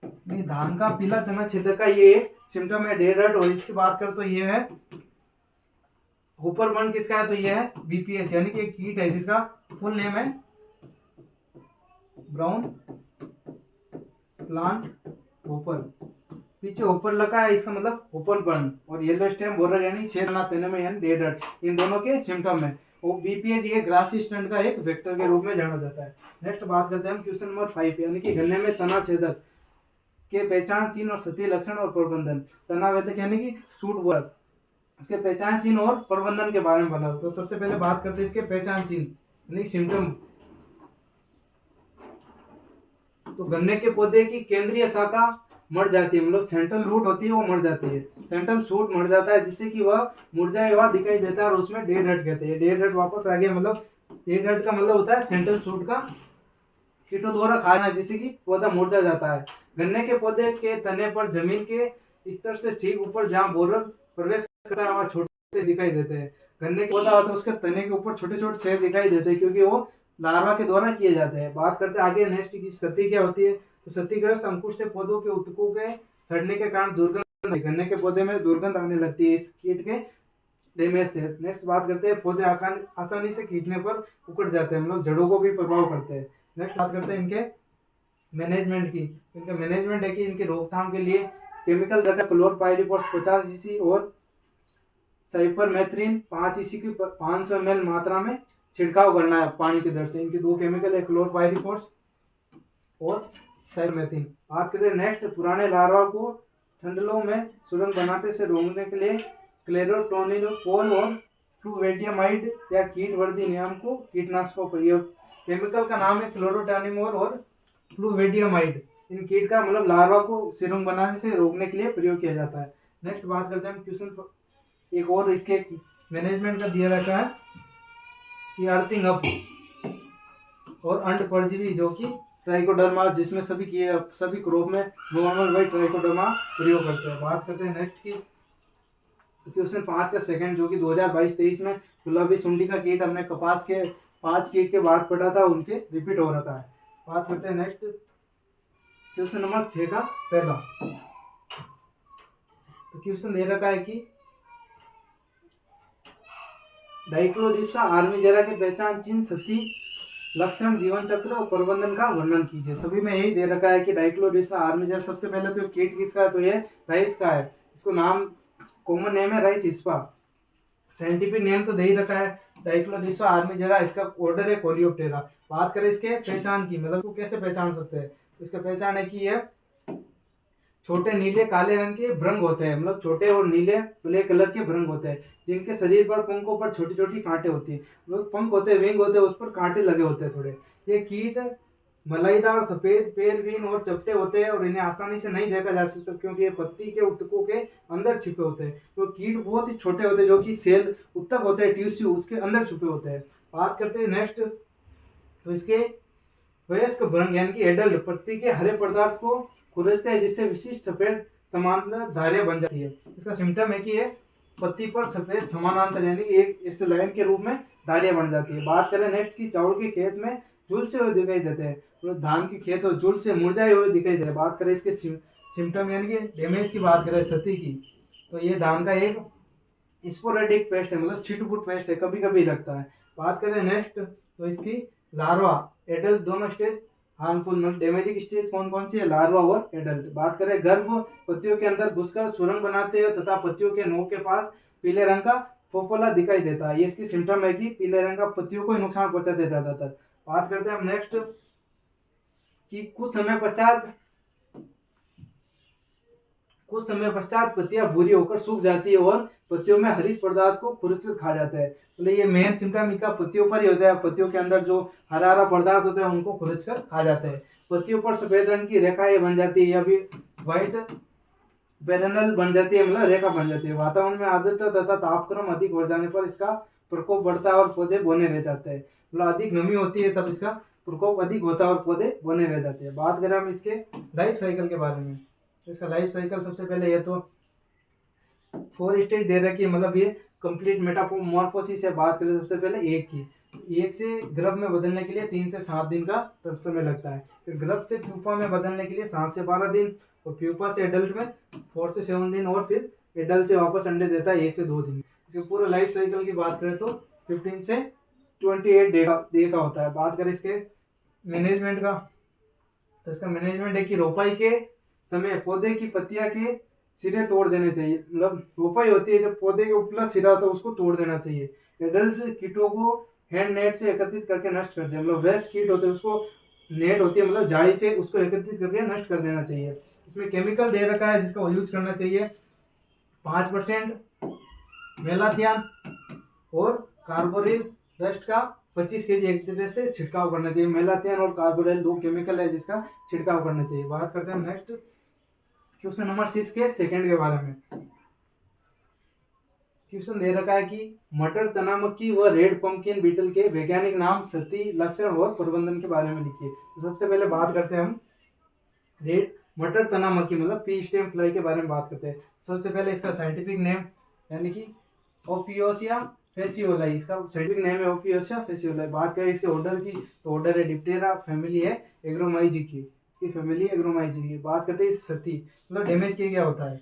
नहीं धान का पीला तना छेदक का ये एक सिम्टम है डेड हर्ट। और इसकी बात करें तो ये है होपर बर्न, किसका है, तो ये है बीपीएच, यानी कि एक कीट है जिसका फुल नेम है ब्राउन प्लांट होपर। पीछे होपर लगा है, इसका मतलब होपर बर्न। और येलो स्टेम बोरर यानी छेदना तने में यानी डेड हर्ट, इन दोनों के सिम्टम है। वो बीपीएच ये ग्रास स्टैंड का एक वेक्टर के रूप में जाना जाता है। नेक्स्ट बात करते हैं हम क्वेश्चन नंबर 5 यानी कि गन्ने में तना छेदक के पहचान चिन्ह और सतही लक्षण और प्रबंधन। तना वेदक यानी कि सूट बोरर, इसके पहचान चिन्ह और प्रबंधन के बारे में बता। तो सबसे पहले बात करते हैं इसके पहचान चिन्ह यानी सिम्टम। तो गन्ने के पौधे की केंद्रीय शाखा मर जाती है, मतलब सेंट्रल रूट होती है वो मर जाती है, सेंट्रल शूट मर जाता है जिससे कि वह मुरझाया हुआ दिखाई देता है और उसमें डेड हर्ट कहते हैं। डेड हर्ट वापस आ गया, मतलब डेड हर्ट का मतलब होता है सेंट्रल शूट का कीटों द्वारा खाना, जिससे कि पौधा मुरझा जाता है। गन्ने के पौधे के तने पर जमीन के स्तर से ठीक ऊपर जहाँ बोरर प्रवेश करता है वहाँ छोटे दिखाई देते हैं। गन्ने के पौधा होता है उसके तने के ऊपर छोटे छोटे छेद दिखाई देते हैं क्योंकि वो लार्वा के द्वारा किए जाते हैं। बात करते हैं आगे नेक्स्ट की सती क्या होती है। तो क्षतिग्रस्त अंकुश से पौधों के उत्तकों के सड़ने के कारण दुर्गंध, गन्ने के पौधे में दुर्गंध आने लगती है इस कीट के डैमेज से। नेक्स्ट बात करते हैं पौधे आसानी से खींचने पर उकड़ जाते हैं, मतलब जड़ों को भी प्रभाव करते हैं। नेक्स्ट बात करते हैं इनके मैनेजमेंट की। इनका मैनेजमेंट है कि इनकी रोकथाम के लिए केमिकल रखा क्लोरपाइरिफॉस 50 ईसी और साइपरमेथ्रिन 5 ईसी की 500 ml मात्रा में छिड़काव करना है पानी की दर से। इनके दो केमिकल है, क्लोरपाइरिफॉस और साइपरमेथ्रिन। बात करते हैं नेक्स्ट पुराने लार्वा को ठंडलों में सुरंग बनाते से रोकने के लिए क्लेरोटोनिलोल और फ्लूवेडियमाइड या कीटवर्धी नियम को कीटनाशकों प्रयोग। केमिकल का नाम है क्लोरोटानिमोल और फ्लूवेडियमाइड। इन कीट का मतलब लार्वा को सुरंग बनाने से रोकने के लिए प्रयोग किया जाता है। नेक्स्ट बात करते हैं क्वेश्चन एक और इसके मैनेजमेंट का दिया रहता है कि अर्थिंग अप और अंड परजीवी जो कि ट्राइकोडर्मा, जिसमें सभी क्रॉप में नॉर्मल वाइट ट्राइकोडर्मा प्रयोग करते हैं। बात करते हैं नेक्स्ट की क्वेश्चन 5 का सेकंड जो कि 2022-23 में गुलाबी सुंडी का कीट हमने कपास के 5 कीट के बाद पढ़ा था, उनके रिपीट हो रखा है। बात करते हैं नेक्स्ट क्वेश्चन नंबर 6 का पहला। तो क्वेश्चन दे रखा है कि डाइक्लोरिप्सा आर्मीजेरा के पहचान चिन्ह, सती, लक्षण, जीवन चक्र और प्रबंधन का वर्णन कीजिए। सभी में यही दे रखा है कि डाइक्लोरिप्सा आर्मीजेरा। सबसे पहले तो कीट किसका है, तो ये राइस का है। इसको नाम कॉमन नेम है राइस हिस्पा। साइंटिफिक नेम तो दे ही रखा है डाइक्लोरिप्सा आर्मीजेरा। इसका ऑर्डर है कोलियोप्टेरा। बात करें इसके पहचान की, मतलब इसको कैसे पहचान सकते हैं, तो इसका पहचान है कि यह छोटे नीले काले रंग के भ्रंग होते हैं, मतलब छोटे और नीले ब्लैक कलर के भ्रंग होते हैं, जिनके शरीर पर पंखों पर छोटी छोटी कांटे होती है, मतलब पंख होते हैं, विंग होते हैं, उस पर कांटे लगे होते हैं थोड़े। ये कीट मलाईदार, सफेद, पैरवीन और चपटे होते हैं और इन्हें आसानी से नहीं देखा जा सकता क्योंकि ये पत्ती के उत्तकों के अंदर छिपे होते हैं। तो कीट बहुत ही छोटे होते हैं जो कि सेल उत्तक होते हैं, टिश्यू उसके अंदर छुपे होते हैं। बात करते हैं नेक्स्ट, तो इसके वयस्क भ्रंग यानी कि एडल्ट पत्ती के हरे पदार्थ को खुरचते हैं, जिससे विशिष्ट सफेद समानांतर धारियां बन जाती है। इसका सिम्टम है कि ये पत्ती पर सफेद समानांतर यानी कि एक इस लाइन के रूप में धारियां बन जाती है। बात करें नेक्स्ट की चावल के खेत में झुलसे हुए दिखाई देते हैं, तो धान के खेत और झुल से मुरझाए हुए दिखाई देते हैं। बात करें इसके सिम्टम यानी कि डैमेज की बात करें सती की, तो ये धान का एक स्पोरेडिक पेस्ट है, मतलब छिटपुट पेस्ट है, कभी कभी लगता है। बात करें नेक्स्ट, तो इसकी लार्वा एडल्ट दोनों स्टेज हार्मफुल, मतलब डैमेजिंग स्टेज कौन कौन सी है, लार्वा और एडल्ट। बात करें गर्भ पत्तियों के अंदर घुसकर सुरंग बनाते हैं तथा पत्तियों के नोक के पास पीले रंग का फोपोला दिखाई देता है। ये इसकी सिम्टम है कि पीले रंग का पत्तियों को नुकसान पहुंचाते हैं ज्यादातर। बात करते हैं हम नेक्स्ट कि कुछ समय पश्चात पत्तियां भूरी होकर सूख जाती है और पत्तियों में हरित पदार्थ को खुरच कर खा जाता है। मतलब ये मेन सिम्टम इनका पत्तियों पर ही होता है। पत्तियों के अंदर जो हरा हरा पदार्थ होता है उनको खुरच कर खा जाते हैं। पत्तियों पर सफेद रंग की रेखाएं बन जाती है या फिर व्हाइट पैरेनल बन जाती है, मतलब रेखा बन जाती है। वातावरण में आर्द्रता तथा तापक्रम अधिक हो जाने पर इसका प्रकोप बढ़ता है और पौधे बौने रह जाते हैं। मतलब अधिक नमी होती है तब इसका प्रकोप अधिक होता है और पौधे बौने रह जाते हैं। बात करें हम इसके लाइफ साइकिल के बारे में, इसका लाइफ साइकिल सबसे पहले ये तो 4 स्टेज दे रखी है, मतलब ये कंप्लीट मेटामॉर्फोसिस से बात करें सबसे पहले एक से गर्भ में बदलने के लिए 3 से 7 दिन का समय लगता है। फिर गर्भ से प्यूपा में बदलने के लिए 7 से 12 दिन, और प्यूपा से एडल्ट में 4 से 7 दिन, और फिर एडल्ट से वापस अंडे देता है 1 से 2 दिन। इसके पूरे लाइफ साइकिल की बात करें तो 15 से 28 डे का होता है। बात करें इसके मैनेजमेंट का, तो इसका मैनेजमेंट है कि रोपाई के समय पौधे की पत्तियां के सिरे तोड़ देने चाहिए, मतलब रोपाई होती है जब पौधे के उपला सिरा होता है उसको तोड़ देना चाहिए। एडल्ट कीटों को हैंड नेट से एकत्रित करके नष्ट कर दिया, मतलब वेस्ट कीट होते हैं उसको नेट होती है मतलब जाली से उसको एकत्रित करके नष्ट कर देना चाहिए। इसमें केमिकल दे रखा है जिसका यूज करना चाहिए 5% मेलाथियान और कार्बोरिल डस्ट का 25 kg एक तरह से छिड़काव करना चाहिए। मेलाथियान और कार्बोरिल 2 केमिकल है जिसका छिड़काव करना चाहिए। बात करते हैं नेक्स्ट क्वेश्चन नंबर 6 के सेकंड के बारे में। क्वेश्चन दे रखा है कि मटर, तना मक्खी व रेड पंपकिन बीटल के वैज्ञानिक नाम, सती, लक्षण और प्रबंधन के बारे में लिखिए। तो सबसे पहले बात करते हैं हम रेड मटर तना मक्खी मतलब पी स्टेम फ्लाई के बारे में बात करते हैं। सबसे पहले इसका साइंटिफिक नेम यानी कि ओपियोसिया फेसियोलाई, इसका साइंटिफिक नेम है ओपियोसिया फेसियोलाई। बात करें इसके ऑर्डर की, तो ऑर्डर है डिप्टेरा, फैमिली है एग्रोमाइजी की, इसकी फैमिली एग्रोमाइजी की। बात करते हैं सती, मतलब डैमेज किया गया होता है।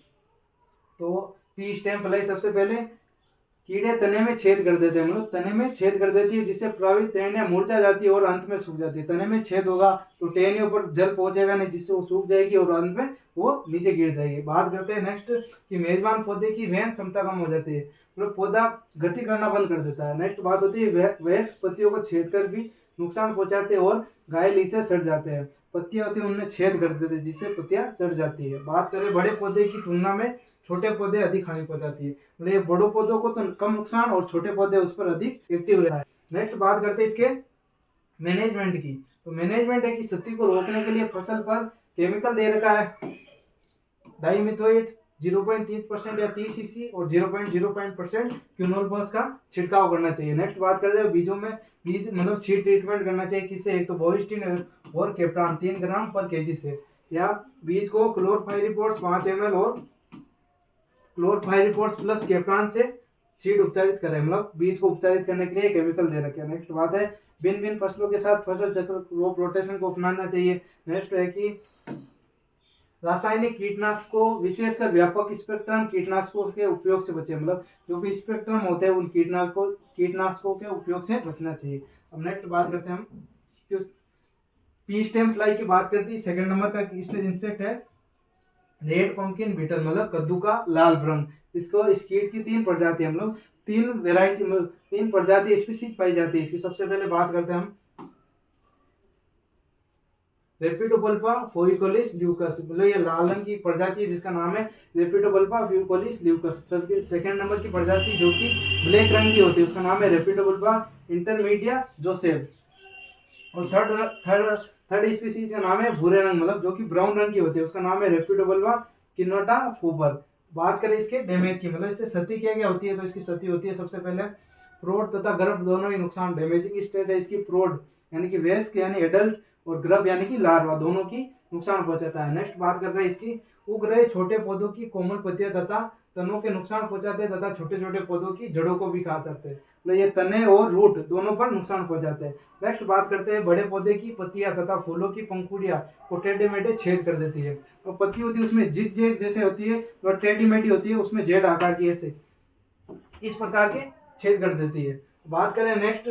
तो पी स्टेम फ्लाई सबसे पहले कीड़े तने में छेद कर देते हैं, मतलब तने में छेद कर देती है, जिससे प्रभावित टहनियां मुरझा जाती है और अंत में सूख जाती है। तने में छेद होगा तो टहनियों पर जल पहुंचेगा नहीं, जिससे वो सूख जाएगी और अंत में वो नीचे गिर जाएगी। बात करते हैं नेक्स्ट कि मेजबान पौधे की वहन क्षमता कम हो जाती है, मतलब पौधा गति करना बंद कर देता है। नेक्स्ट बात होती है वयस्क पत्तियों को छेद कर भी नुकसान पहुंचाते हैं और घायल इसे सड़ जाते हैं। पत्तियां होती है उनमें छेद कर देते हैं, जिससे पत्तियां सड़ जाती है। बात करें बड़े पौधे की तुलना में छोटे पौधे अधिक हानि पहुंचाती है, मतलब ये बड़ों पौधों को तो कम नुकसान और छोटे पौधे उस पर अधिक एक्टिव रहता है। नेक्स्ट बात करते हैं इसके मैनेजमेंट की। तो मैनेजमेंट है कि क्षति को रोकने के लिए फसल पर केमिकल दे रखा है, डाइमिथोएट 0.3% या 30 cc और 0.05% क्यूनोलबॉस का छिड़काव करना चाहिए। नेक्स्ट बात करते हैं बीजों में, बीज मतलब सीड ट्रीटमेंट करना चाहिए, किससे? एक तो बोविस्टिन और कैप्टान 3 ग्राम पर केजी से, या बीज को क्लोरपाइरिपोस 5 ml और क्लोरपाइरिपोस प्लस कैप्टान से सीड उपचारित करें, मतलब बीज को उपचारित करने के लिए केमिकल दे रखे हैं। नेक्स्ट बात है भिन्न भिन्न फसलों के साथ फसल चक्र क्रॉप रोटेशन को अपनाना चाहिए। नेक्स्ट है कि रासायनिक कीटनाशकों विशेषकर व्यापक स्पेक्ट्रम कीटनाशकों के उपयोग से बचे, मतलब जो भी स्पेक्ट्रम होते हैं उन कीटनाशकों के उपयोग से बचना चाहिए। अब नेक्स्ट बात करते हैं हम पी स्टेम फ्लाई की बात करती है। सेकंड नंबर का इंसेक्ट है रेड पंपकिन बीटल, मतलब कद्दू का लाल भ्रंग। इसको इस कीट की 3 प्रजाति हम लोग 3 प्रजाति स्पीसीज पाई जाती है इसकी। सबसे पहले बात करते हैं हम रेपिडोबल्बा फोइकोलिस ल्यूकस, मतलब ये लाल रंग की प्रजाति है जिसका नाम है रेपिडोबल्बा फोइकोलिस ल्यूकस। सेकंड नंबर की प्रजाति जो कि ब्लैक रंग की होती है उसका नाम है रेपिडोबल्बा इंटरमीडिया जोसेफ। और थर्ड स्पीसीज का नाम है भूरे रंग, मतलब जो कि ब्राउन रंग की होती है, उसका नाम है रेपिडोबल्बा किनोटा फोबर। बात करें इसके डैमेज की, मतलब इससे क्षति क्या क्या होती है, तो इसकी क्षति होती है सबसे पहले प्रोड तथा गर्भ दोनों ही नुकसान। डैमेजिंग स्टेट है इसकी प्रोड यानी कि वयस्क यानी एडल्ट और गर्भ यानी कि लार्वा दोनों की नुकसान पहुंचाता है। नेक्स्ट बात करते हैं इसकी उग रहे छोटे पौधों की कोमल पत्तियां तथा तनों के नुकसान पहुंचाते हैं तथा छोटे छोटे पौधों की जड़ों को भी खा सकते हैं, मतलब ये तने और रूट दोनों पर नुकसान पहुंचाते हैं। नेक्स्ट बात करते हैं बड़े पौधे की पत्तियां तथा फूलों की पंखुड़ियां को टेढ़े मेढ़े छेद कर देती है। और पत्ती होती है उसमें जिग जेग जैसे होती है और टेढ़ी मेढ़ी होती है, उसमें जेड आकार की ऐसे इस प्रकार के छेद कर देती है। बात करें नेक्स्ट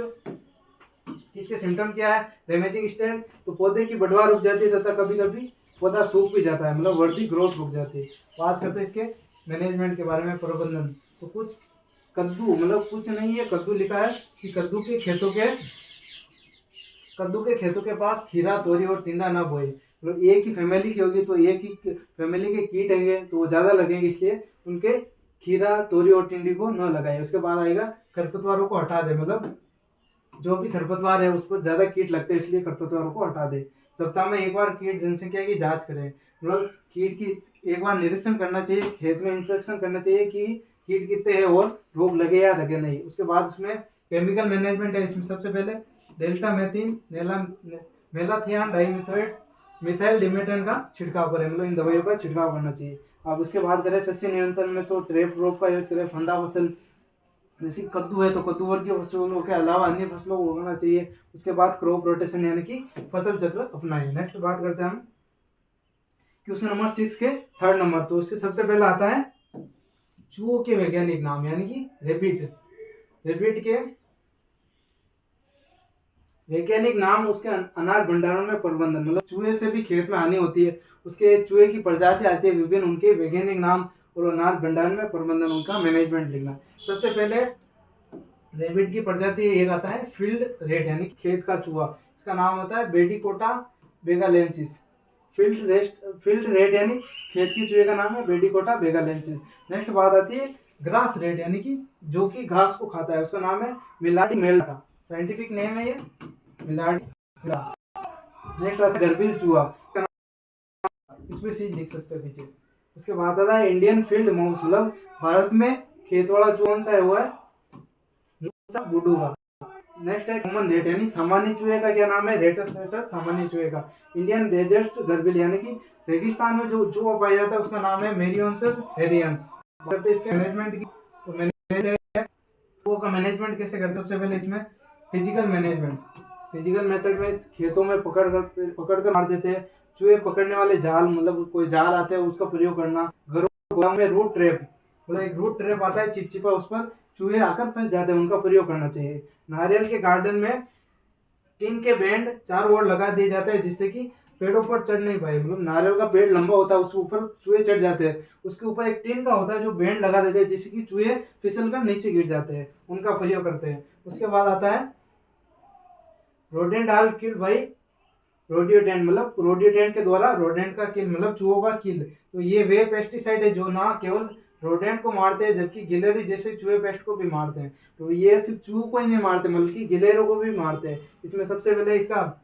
इसके सिम्टम क्या है, डैमेजिंग स्टेट, तो पौधे की बढ़वार रुक जाती है तथा कभी कभी पौधा सूख भी जाता है, मतलब वर्दी ग्रोथ रुक जाती है। बात करते हैं इसके मैनेजमेंट के बारे में, प्रबंधन। तो कुछ कद्दू, मतलब कुछ नहीं है, कद्दू लिखा है कि कद्दू के खेतों के पास खीरा तोरी और टिंडा ना बोए, मतलब एक ही फैमिली की होगी तो एक ही फैमिली के कीट होंगे तो वो ज़्यादा लगेंगे, इसलिए उनके खीरा तोरी और टिंडी को न लगाए। उसके बाद आएगा खरपतवारों को हटा दे, मतलब जो भी खरपतवार है उस पर ज्यादा कीट लगते हैं इसलिए खरपतवारों को हटा दे। सप्ताह में एक बार कीट जनसंख्या की जांच करें, मतलब कीट की एक बार निरीक्षण करना चाहिए, खेत में इंस्पेक्शन करना चाहिए कि कीट कितने हैं और रोग लगे या लगे नहीं। उसके बाद उसमें केमिकल मैनेजमेंट है, इसमें सबसे पहले deltamethrin malathion dimethoate methyl demeton का छिड़काव करें, मतलब इन दवाइयों का छिड़काव करना चाहिए। अब उसके बाद करें सस्य नियंत्रण में, तो ट्रैप रोग का यूज करें। फंदा फसल जैसे कद्दू है तो कद्दू वर्गीय फसलों के अलावा अन्य फसलों को उगाना चाहिए। उसके बाद क्रॉप रोटेशन यानी कि फसल चक्र अपनाएं। नेक्स्ट बात करते हैं हम क्वेश्चन नंबर 6 के थर्ड नंबर, तो उससे सबसे पहला आता है चूहों के वैज्ञानिक नाम, यानी कि रेबिट के वैज्ञानिक नाम, उसके अनाज भंडारण में प्रबंधन, मतलब चूहे से भी खेत में हानि होती है, उसके चूहे की प्रजाति आती है विभिन्न, उनके वैज्ञानिक नाम और अनाज भंडारण में प्रबंधन, उनका मैनेजमेंट लिखना। सबसे पहले रेबिट की प्रजाति एक आता है फील्ड रेट यानी खेत का चूहा, इसका नाम होता है बेडिकोटा बेगालेंसिस। फील्ड रेट यानी खेत की चूहे का नाम है बेडिकोटा बेगालेंसिस। नेक्स्ट बात आती है ग्रास रेट यानी कि जो कि घास को खाता है, उसका नाम है मिलाडी मेल्टा, साइंटिफिक नेम है ये मिलाडी। नेक्स्ट आता है गर्भिल चूहा, इसमें सीज लिख सकते हैं पीछे। उसके बाद आता है इंडियन फील्ड माउस, मतलब भारत में खेत वाला चूहा सा है वो है बुडूगा। नेक्स्ट है कॉमन रेट यानी सामान्य चूहे का क्या नाम है, रेटस सामान्य चूहे का। इंडियन डेजर्ट गर्बिल यानी कि रेगिस्तान में जो चूहा पाया जाता है उसका नाम है मेरियोन्सस हेरियंस। करते इसके मैनेजमेंट की, तो चूहों का मैनेजमेंट कैसे करते हैं, सबसे पहले इसमें फिजिकल मेथड में खेतों में पकड़ कर मार देते हैं। चूहे पकड़ने वाले जाल, मतलब कोई जाल आते हैं उसका प्रयोग करना। घरों में रूट ट्रैप, मतलब एक रूट ट्रैप आता है चिपचिपा, उस पर चूहे आकर फंस जाते हैं, उनका प्रयोग करना चाहिए। नारियल के गार्डन में टिन के बैंड चारों ओर लगा दिए जाते हैं जिससे कि पेड़ों पर चढ़ नहीं पाए। मतलब नारियल का पेड़ लंबा होता है, उसके ऊपर चूहे चढ़ जाते हैं, उसके ऊपर एक टिन का होता है जो बैंड लगा देते हैं जिससे कि चूहे फिसल कर नीचे गिर जाते हैं, उनका प्रयोग करते हैं। उसके बाद आता है रोडेंट आर किल्ड बाई रोडियोडेंट, मतलब रोडियोडेंट के द्वारा रोडेंट का किल, मतलब चूहों का किल। तो ये वे पेस्टिसाइड है जो ना केवल रोडेंट को मारते हैं जबकि गिलहरी जैसे चूहे पेस्ट को भी मारते हैं। तो ये सिर्फ चूहों को ही नहीं मारते बल्कि गिलहरों को भी मारते हैं। इसमें सबसे पहले इसका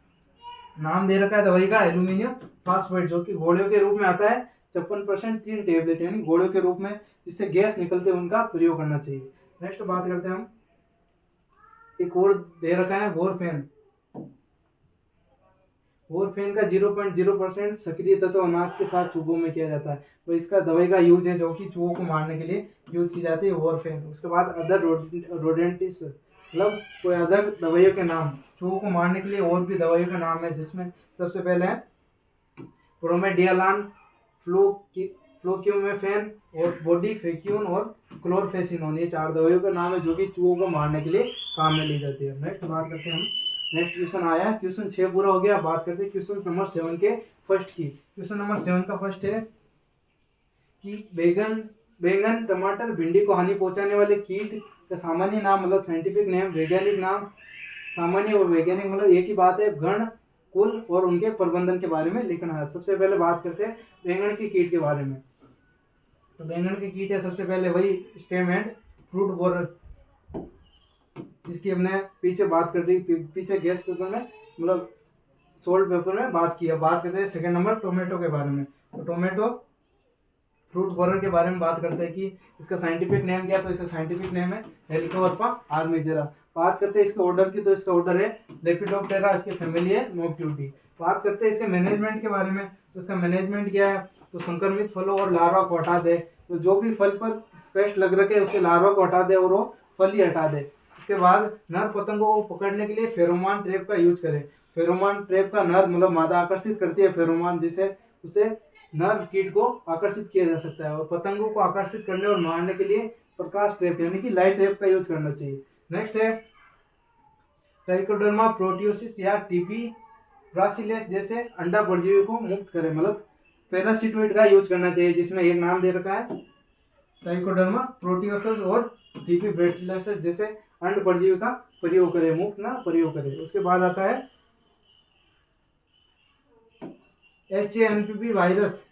नाम दे रखा है दवाई का एल्यूमिनियम फास्फेट, जो कि गोलियों के रूप में आता है 56% 3 टेबलेट, यानी गोलियों के रूप में जिससे गैस निकलते हैं, उनका प्रयोग करना चाहिए। नेक्स्ट बात करते हैं हम, एक और दे रखा है वोरफेन। वोरफेन का 0.0% सक्रिय तत्व अनाज के साथ चूहों में किया जाता है। तो इसका दवाई का यूज है जो कि चूहों को मारने के लिए यूज की जाती है वोरफेन। उसके बाद अदर रोडेंटिस, मतलब कोई अदर दवाइयों के नाम, चूहों को मारने के लिए और भी दवाइयों के नाम है, जिसमें सबसे पहले है प्रोमेडियालान, फ्लोक्यूमेफेन और बोडीफेक्यून और क्लोरफेसिनोन, ये 4 दवाइयों का नाम है जो कि चूहों को मारने के लिए काम में ली जाती है। नेक्स्ट बात करते हैं हम, नेक्स्ट क्वेश्चन आया है, क्वेश्चन 6 पूरा हो गया। बात करते हैं क्वेश्चन नंबर 7 के फर्स्ट की। क्वेश्चन नंबर 7 का फर्स्ट है कि बैंगन, टमाटर, भिंडी को हानि पहुंचाने वाले कीट का सामान्य नाम, मतलब साइंटिफिक नेम, वैज्ञानिक नाम। सामान्य और वैज्ञानिक मतलब एक ही बात है, गण, कुल और उनके प्रबंधन के बारे में लिखना है। सबसे पहले बात करते हैं बैंगन के कीट के बारे में। तो बैंगन के कीट है सबसे पहले वही स्टेम एंड फ्रूट बोरर, जिसकी हमने पीछे बात कर रही, पीछे गैस पेपर में, मतलब सोल्ट पेपर में बात की है। बात करते हैं सेकंड नंबर टोमेटो के बारे में। तो टोमेटो फ्रूट बोरर के बारे में बात करते हैं कि इसका साइंटिफिक नेम क्या है। तो इसका साइंटिफिक नेम है हेलिकोवर्पा आर्मिजेरा। बात करते हैं इसके ऑर्डर की, तो इसका ऑर्डर है लेपिडोप्टेरा, इसकी फैमिली है नोक्टियूटी। बात करते हैं इसके मैनेजमेंट के बारे में। तो इसका मैनेजमेंट क्या है, तो संक्रमित फलों और लार्वा को हटा दे। तो जो भी फल पर पेस्ट लग रखे उसके लार्वा को हटा दे और वो फल ही हटा दे। इसके बाद नर पतंगों को पकड़ने के लिए फेरोमोन ट्रैप का यूज करें। फेरोमोन ट्रैप का नर मतलब मादा आकर्षित करती है फेरोमोन, जिसे उसे नर कीट को आकर्षित किया जा सकता है। और पतंगों को आकर्षित करने और मारने के लिए प्रकाश ट्रैप यानी कि लाइट ट्रैप का यूज करना चाहिए। नेक्स्ट है ट्राइकोडर्मा प्रोटियोसिस या टीपी ब्रासिलेस जैसे अंडा परजीवी को मुक्त करे, मतलब पैरासिटोइड का यूज करना चाहिए, जिसमें एक नाम दे रखा है ट्राइकोडर्मा प्रोटियोसिस और टीपी ब्रासिलेस जैसे अंड परजीवी का प्रयोग करे, मुक्त ना प्रयोग करे। उसके बाद आता है HANPP वायरस,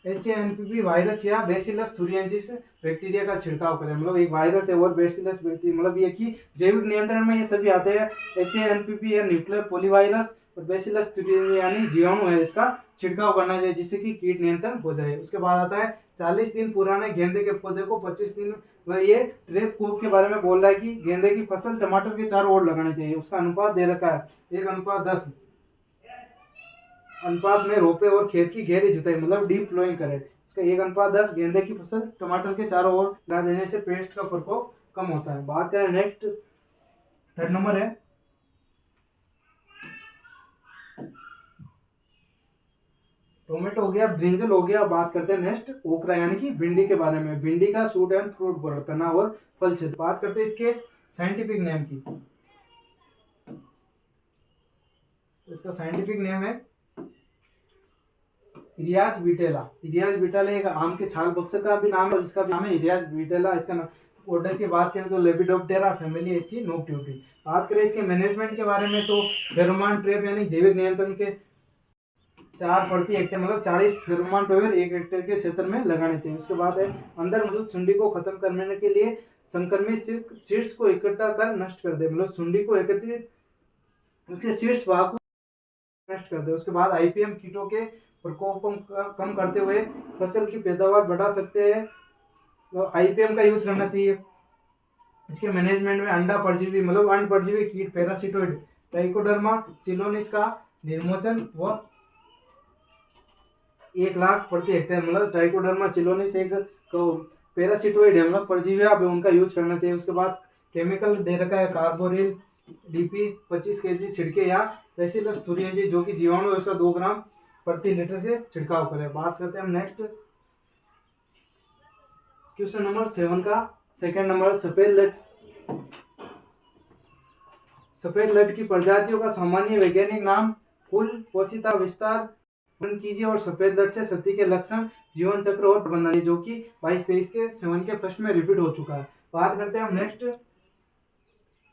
HANPP वायरस या बेसिलस थुरिएंसिस बैक्टीरिया का छिड़काव करें। मतलब एक वायरस है और बेसिलस बैक्टीरिया, मतलब ये कि जैविक नियंत्रण में ये सभी आते हैं। HANPP या न्यूक्लियर पोलीवायरस और बेसिलस थुरिएंसिस यानी जीवाणु है, इसका छिड़काव करना चाहिए जिससे कि कीट नियंत्रण हो जाए। उसके बाद आता है 40 दिन पुराने गेंदे के पौधे को 25 दिन, मतलब ये ट्रेप कूप के बारे में बोल रहा है कि गेंदे की फसल टमाटर के चारों ओर लगानी चाहिए। उसका अनुपात दे रखा है 1:10 अनुपात में रोपे और खेत की गहरी जुताई, मतलब डीप प्लोइंग करें। इसका 1:10 गेंदे की फसल टमाटर के चारों ओर लगा देने से पेस्ट का प्रकोप कम होता है। बात करें नेक्स्ट, थर्ड नंबर है टोमेटो हो गया, ब्रिंजल हो गया। बात करते हैं नेक्स्ट ओकरा यानी कि भिंडी के बारे में। भिंडी का सूट एंड फ्रूट बोरर, तना और फल क्षेत्र। बात करते हैं इसके साइंटिफिक नेम की। इसका साइंटिफिक नेम है इरियाज विटेला। इरियाज विटेला एक आम के छाल बक्सर का भी नाम है, जिसका भी नाम है इरियाज विटेला। इसका ऑर्डर की बात करें तो लेपिडोप्टेरा फैमिली है इसकी नोक्टियूटी। बात करें इसके मैनेजमेंट के बारे में तो फेरोमोन ट्रैप यानी जैविक नियंत्रण के 4 प्रति हेक्टेयर, मतलब 40 फेरोमोन ट्रैप 1 हेक्टेयर के क्षेत्र में लगाने चाहिए। उसके बाद है अंदर मौजूद सुंडी को खत्म करने के लिए संक्रमित सीड्स को इकट्ठा कर नष्ट कर दे, मतलब सुंडी को एकत्रित उसके सीड्स भाग को नष्ट कर दे। उसके बाद IPM कीटों के प्रकोप को कम करते हुए फसल की पैदावार बढ़ा सकते हैं, तो IPM का यूज करना चाहिए। इसके मैनेजमेंट में अंडा परजीवी, मतलब अंड परजीवी कीट पैरासिटोइड ट्राइकोडर्मा चिलोनिस का निर्मोचन व 1 लाख प्रति हेक्टेयर, मतलब ट्राइकोडर्मा चिलोनिस एक पैरासिटोइड है, मतलब परजीवी है, उनका यूज करना चाहिए। उसके बाद केमिकल दे रखा है कार्बोरिल DP 25 kg छिड़के या बेसिलस थुरिएंसिस जो कि जीवाणु है उसका 2 ग्राम प्रति लीटर से छिड़काव करें। बात करते हैं हम नेक्स्ट क्वेश्चन नंबर 7 का सेकंड नंबर, सफेद लट की प्रजातियों का सामान्य वैज्ञानिक नाम। फूल पोषिता विस्तार वर्णन कीजिए और सफेद लट से सती के लक्षण, जीवन चक्र और प्रबंधन, जो कि 22-23 के 7 के फर्स्ट में रिपीट हो चुका है। बात करते हैं हम नेक्स्ट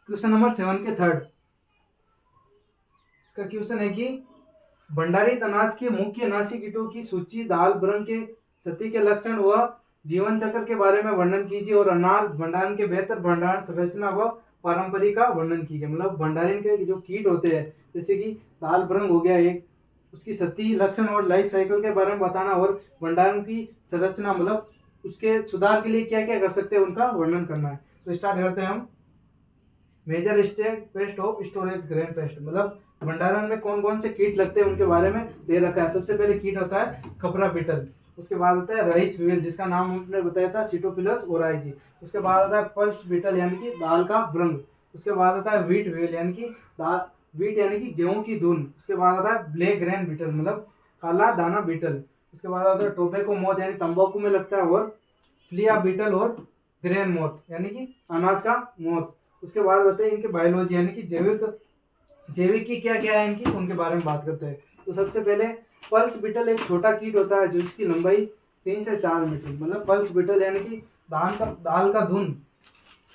क्वेश्चन नंबर 7 के थर्ड। इसका क्वेश्चन है कि भंडारित अनाज के मुख्य नाशी कीटों की सूची, दाल ब्रंग के सती के लक्षण व जीवन चक्र के बारे में वर्णन कीजिए और अनाज भंडारण के बेहतर भंडारण संरचना व पारंपरिक का वर्णन कीजिए। मतलब भंडारण के जो कीट होते हैं, जैसे कि दाल ब्रंग हो गया एक, उसकी सती लक्षण और लाइफ साइकिल के बारे में बताना, और भंडारण की संरचना मतलब उसके सुधार के लिए क्या क्या कर सकते हैं उनका वर्णन करना है। तो स्टार्ट करते हैं हम। Major state pest of storage grain pest, मतलब भंडारण में कौन कौन से कीट लगते हैं उनके बारे में दे रखा है। सबसे पहले कीट होता है खपरा बीटल, उसके बाद आता है राइस वील जिसका नाम हमने बताया था सिटोपिलस ओराइजी, उसके बाद आता है पल्स बीटल यानी कि दाल का भ्रंग, उसके बाद आता है व्हीट वील यानी कि व्हीट यानी कि गेहूं की धुन, उसके बाद आता है ब्लैक ग्रेन बीटल मतलब काला दाना बीटल, उसके बाद आता है टोबैको मॉथ यानी तंबाकू में लगता है, और फ्लिया बीटल और ग्रेन मॉथ यानी कि अनाज का मॉथ। उसके बाद बताइए इनके बायोलॉजी यानी कि जैविक की क्या क्या है इनकी, उनके बारे में बात करते हैं। तो सबसे पहले पल्स बीटल एक छोटा कीट होता है जिसकी लंबाई 3 से 4 मीटर, मतलब पल्स बीटल यानी कि दाल का धुन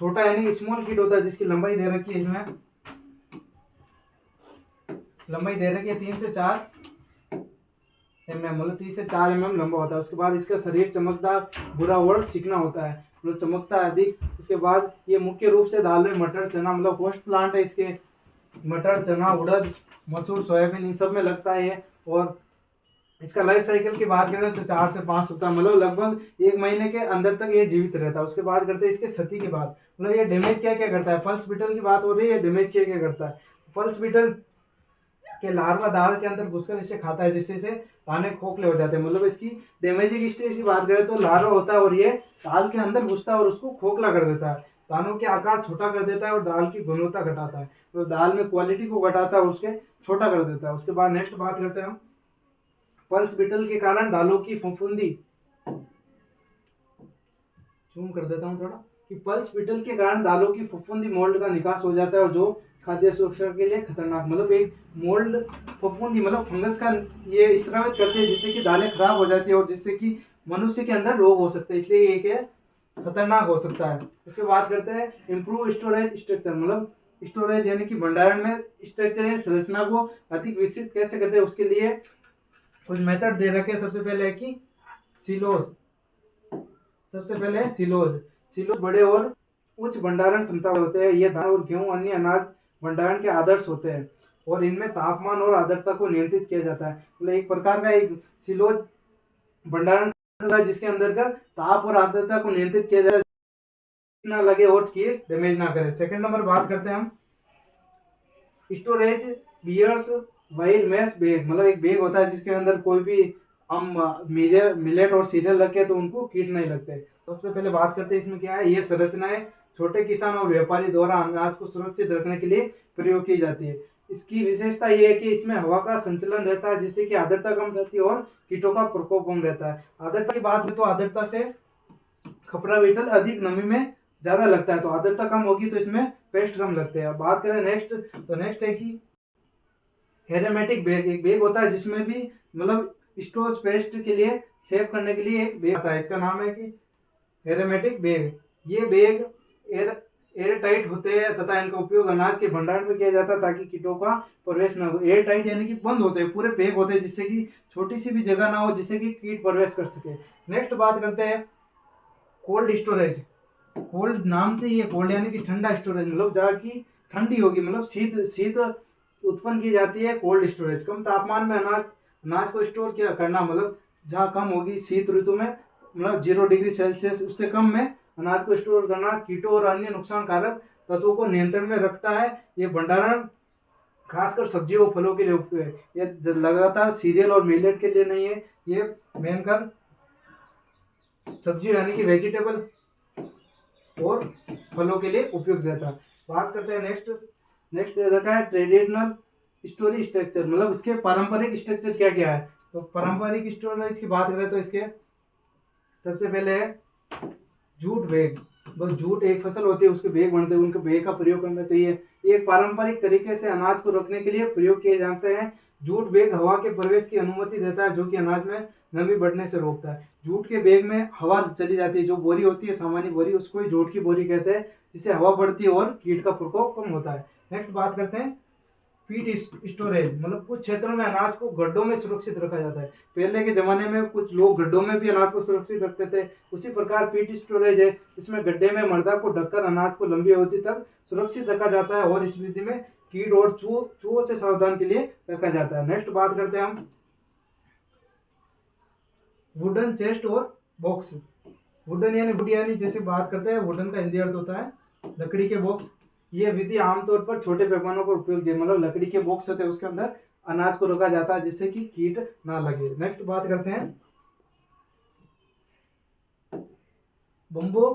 छोटा यानी कि स्मॉल कीट होता है जिसकी लंबाई दे रखी है, इसमें लंबाई दे रखी है 3 से 4 मतलब 3 से 4 लंबा होता है। उसके बाद इसका शरीर चमकदार, भूरा और चिकना होता है, मतलब चमकता है अधिक। उसके बाद ये मुख्य रूप से दाल में मटर चना मतलब होस्ट प्लांट है इसके, मटर चना उड़द मसूर सोयाबीन इन सब में लगता है ये। और इसका लाइफ साइकिल की बात करें तो 4 से 5 सप्ताह मतलब लगभग 1 महीने के अंदर तक ये जीवित रहता है। उसके बाद करते हैं इसके सती की बात, मतलब ये डैमेज क्या क्या करता है। पल्स बीटल की बात हो रही है, डैमेज क्या क्या करता है। पल्स बीटल के लार्वा दाल के अंदर घुसकर इसे खाता है जिससे से दाने खोखले हो जाते हैं। मतलब इसकी डैमेजिंग स्टेज की बात करें तो लार्वा होता है और ये दाल के अंदर घुसता है और उसको खोखला कर देता है, दानों के आकार छोटा कर देता है और दाल की गुणवत्ता घटाता है, तो दाल में क्वालिटी को घटाता है और उसके छोटा कर देता है। उसके बाद नेक्स्ट बात करते हैं हम पल्स बीटल के कारण दालों की फफूंदी, जूम कर देता हूँ थोड़ा, कि पल्स बीटल के कारण दालों की फफूंदी मोल्ड का निकास हो जाता है और जो खाद्य सुरक्षा के लिए खतरनाक, मतलब एक मोल्ड फफूंदी मतलब फंगस का ये स्त्रावित करती है जिससे कि दालें खराब हो जाती है और जिससे कि मनुष्य के अंदर रोग हो सकते हैं, इसलिए एक खतरनाक हो सकता है। उसके बाद करते हैं इम्प्रूव स्टोरेज स्ट्रक्चर, मतलब स्टोरेज यानी कि भंडारण में स्ट्रक्चर संरचना को अधिक विकसित कैसे करते हैं, उसके लिए कुछ मेथड दे रखे हैं। सबसे पहले है कि सिलोज, सिलोज बड़े और उच्च भंडारण क्षमता होते हैं। ये धान और गेहूं अन्य अनाज भंडारण के आदर्श होते हैं और इनमें तापमान और आर्द्रता को नियंत्रित किया जाता है। मतलब एक प्रकार का एक सिलोज भंडारण जिसके अंदर का ताप और आर्द्रता को नियंत्रित किया जाता है, ना लगे और कीट डैमेज ना करे। सेकंड नंबर बात करते हैं हम storage bears while mash bag, मतलब एक बैग होता है जिसके अंदर कोई भी हम मिलेट और सीरियल रखे तो उनको कीट नहीं लगते। सबसे पहले बात करते हैं इसमें क्या है। ये संरचनाएं छोटे किसान और व्यापारी द्वारा अनाज को सुरक्षित रखने के लिए प्रयोग की जाती है। इसकी विशेषता ये है कि इसमें हवा का संचलन रहता है जिससे कि आर्द्रता कम रहती है और कीटों का प्रकोप कम रहता है। आर्द्रता की बात करें तो आर्द्रता से खपरा बीटल अधिक नमी में ज्यादा लगता है, तो आर्द्रता कम होगी तो इसमें पेस्ट कम लगते हैं। बात करें नेक्स्ट, तो नेक्स्ट है कि हेरेमेटिक बैग, एक बैग होता है जिसमें भी मतलब स्टोरेज पेस्ट के लिए सेव करने के लिए एक बैग आता है, इसका नाम है कि हेरेमेटिक बैग। ये बैग एयर टाइट होते हैं तथा इनका उपयोग अनाज के भंडारण में किया जाता है ताकि कीटों का प्रवेश न हो। एयर टाइट यानी कि बंद होते हैं, पूरे पैक होते हैं जिससे कि छोटी सी भी जगह ना हो जिससे कि कीट प्रवेश कर सके। नेक्स्ट बात करते हैं कोल्ड स्टोरेज। कोल्ड नाम से ही है, कोल्ड यानी कि ठंडा स्टोरेज, मतलब जहाँ की ठंडी होगी, मतलब शीत उत्पन्न की जाती है। कोल्ड स्टोरेज कम तापमान में अनाज को स्टोर किया करना, मतलब जहाँ कम होगी शीत ऋतु में, मतलब 0 डिग्री सेल्सियस उससे कम में अनाज को स्टोर करना कीटों और अन्य नुकसानकारक तत्वों को नियंत्रण में रखता है। ये भंडारण खासकर सब्जियों और फलों के लिए उपयुक्त है। ये लगातार सीरियल और मिलेट के लिए नहीं है, ये मेनकर सब्जी यानी कि वेजिटेबल और फलों के लिए उपयुक्त रहता है। बात करते हैं नेक्स्ट देखा है ट्रेडिशनल स्टोरेज स्ट्रक्चर, मतलब इसके पारंपरिक स्ट्रक्चर क्या क्या है। तो पारंपरिक स्टोरेज की बात करें तो इसके सबसे पहले है जूट बैग, बस जूट एक फसल होती है, उसके बैग बनते हैं, उनके बैग का प्रयोग करना चाहिए। ये एक पारंपरिक तरीके से अनाज को रखने के लिए प्रयोग किए जाते हैं। जूट बैग हवा के प्रवेश की अनुमति देता है, जो कि अनाज में नमी बढ़ने से रोकता है। जूट के बैग में हवा चली जाती है, जो बोरी होती है सामान्य बोरी, उसको ही जूट की बोरी कहते हैं, जिससे हवा बढ़ती है और कीट का प्रकोप कम होता है। नेक्स्ट बात करते हैं फीड स्टोरेज, मतलब कुछ क्षेत्रों में अनाज को गड्ढों में सुरक्षित रखा जाता है। पहले के जमाने में कुछ लोग गड्ढों में भी अनाज को सुरक्षित रखते थे, उसी प्रकार फीड स्टोरेज है, जिसमें गड्ढे में मृदा को ढककर अनाज को लंबी अवधि तक सुरक्षित रखा जाता है और इस विधि में कीट और चूहों से सावधान के लिए रखा जाता है। नेक्स्ट बात करते हैं हम वुडन चेस्ट और बॉक्स। वुडन यानी वुड, यानी जैसे बात करते हैं, वुडन का हिंदी अर्थ होता है लकड़ी के बॉक्स। ये विधि आमतौर पर छोटे पैमानों पर उपयोग किया, मतलब लकड़ी के बॉक्स होते हैं, उसके अंदर अनाज को रखा जाता है जिससे कि कीट ना लगे। नेक्स्ट बात करते हैं बम्बो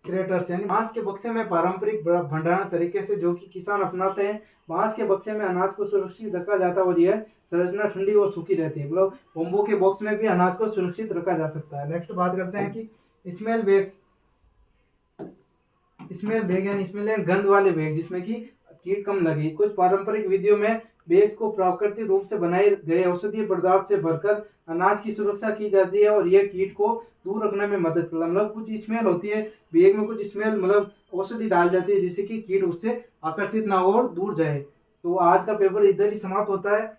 क्रेटर्स, यानी बांस के बक्से में पारंपरिक भंडारण तरीके से जो कि किसान अपनाते हैं। बांस के बक्से में अनाज को सुरक्षित रखा जाता है और यह संरचना ठंडी और सूखी रहती है, मतलब बम्बो के बॉक्स में भी अनाज को सुरक्षित रखा जा सकता है। नेक्स्ट बात करते हैं कि स्मेल बैग्स, स्मेल बैग यानी स्मेल यानी गंध वाले बैग, जिसमें कि कीट कम लगे। कुछ पारंपरिक विधियों में बैग्स को प्राकृतिक रूप से बनाए गए औषधीय पदार्थ से भरकर अनाज की सुरक्षा की जाती है और यह कीट को दूर रखने में मदद करता है। मतलब कुछ स्मेल होती है बैग में, कुछ स्मेल मतलब औषधि डाल जाती है जिससे कि कीट उससे आकर्षित ना हो और दूर जाए। तो आज का पेपर इधर ही समाप्त होता है।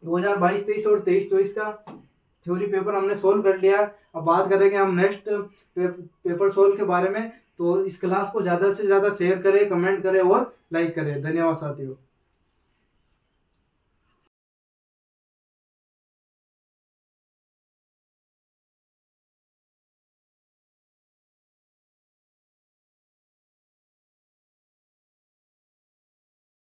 2022-23 और 23-24 का थ्योरी पेपर हमने सोल्व कर लिया। अब बात करेंगे हम नेक्स्ट पेपर सोल्व के बारे में। तो इस क्लास को ज़्यादा से ज़्यादा शेयर करें, कमेंट करें और लाइक करें। धन्यवाद साथियों।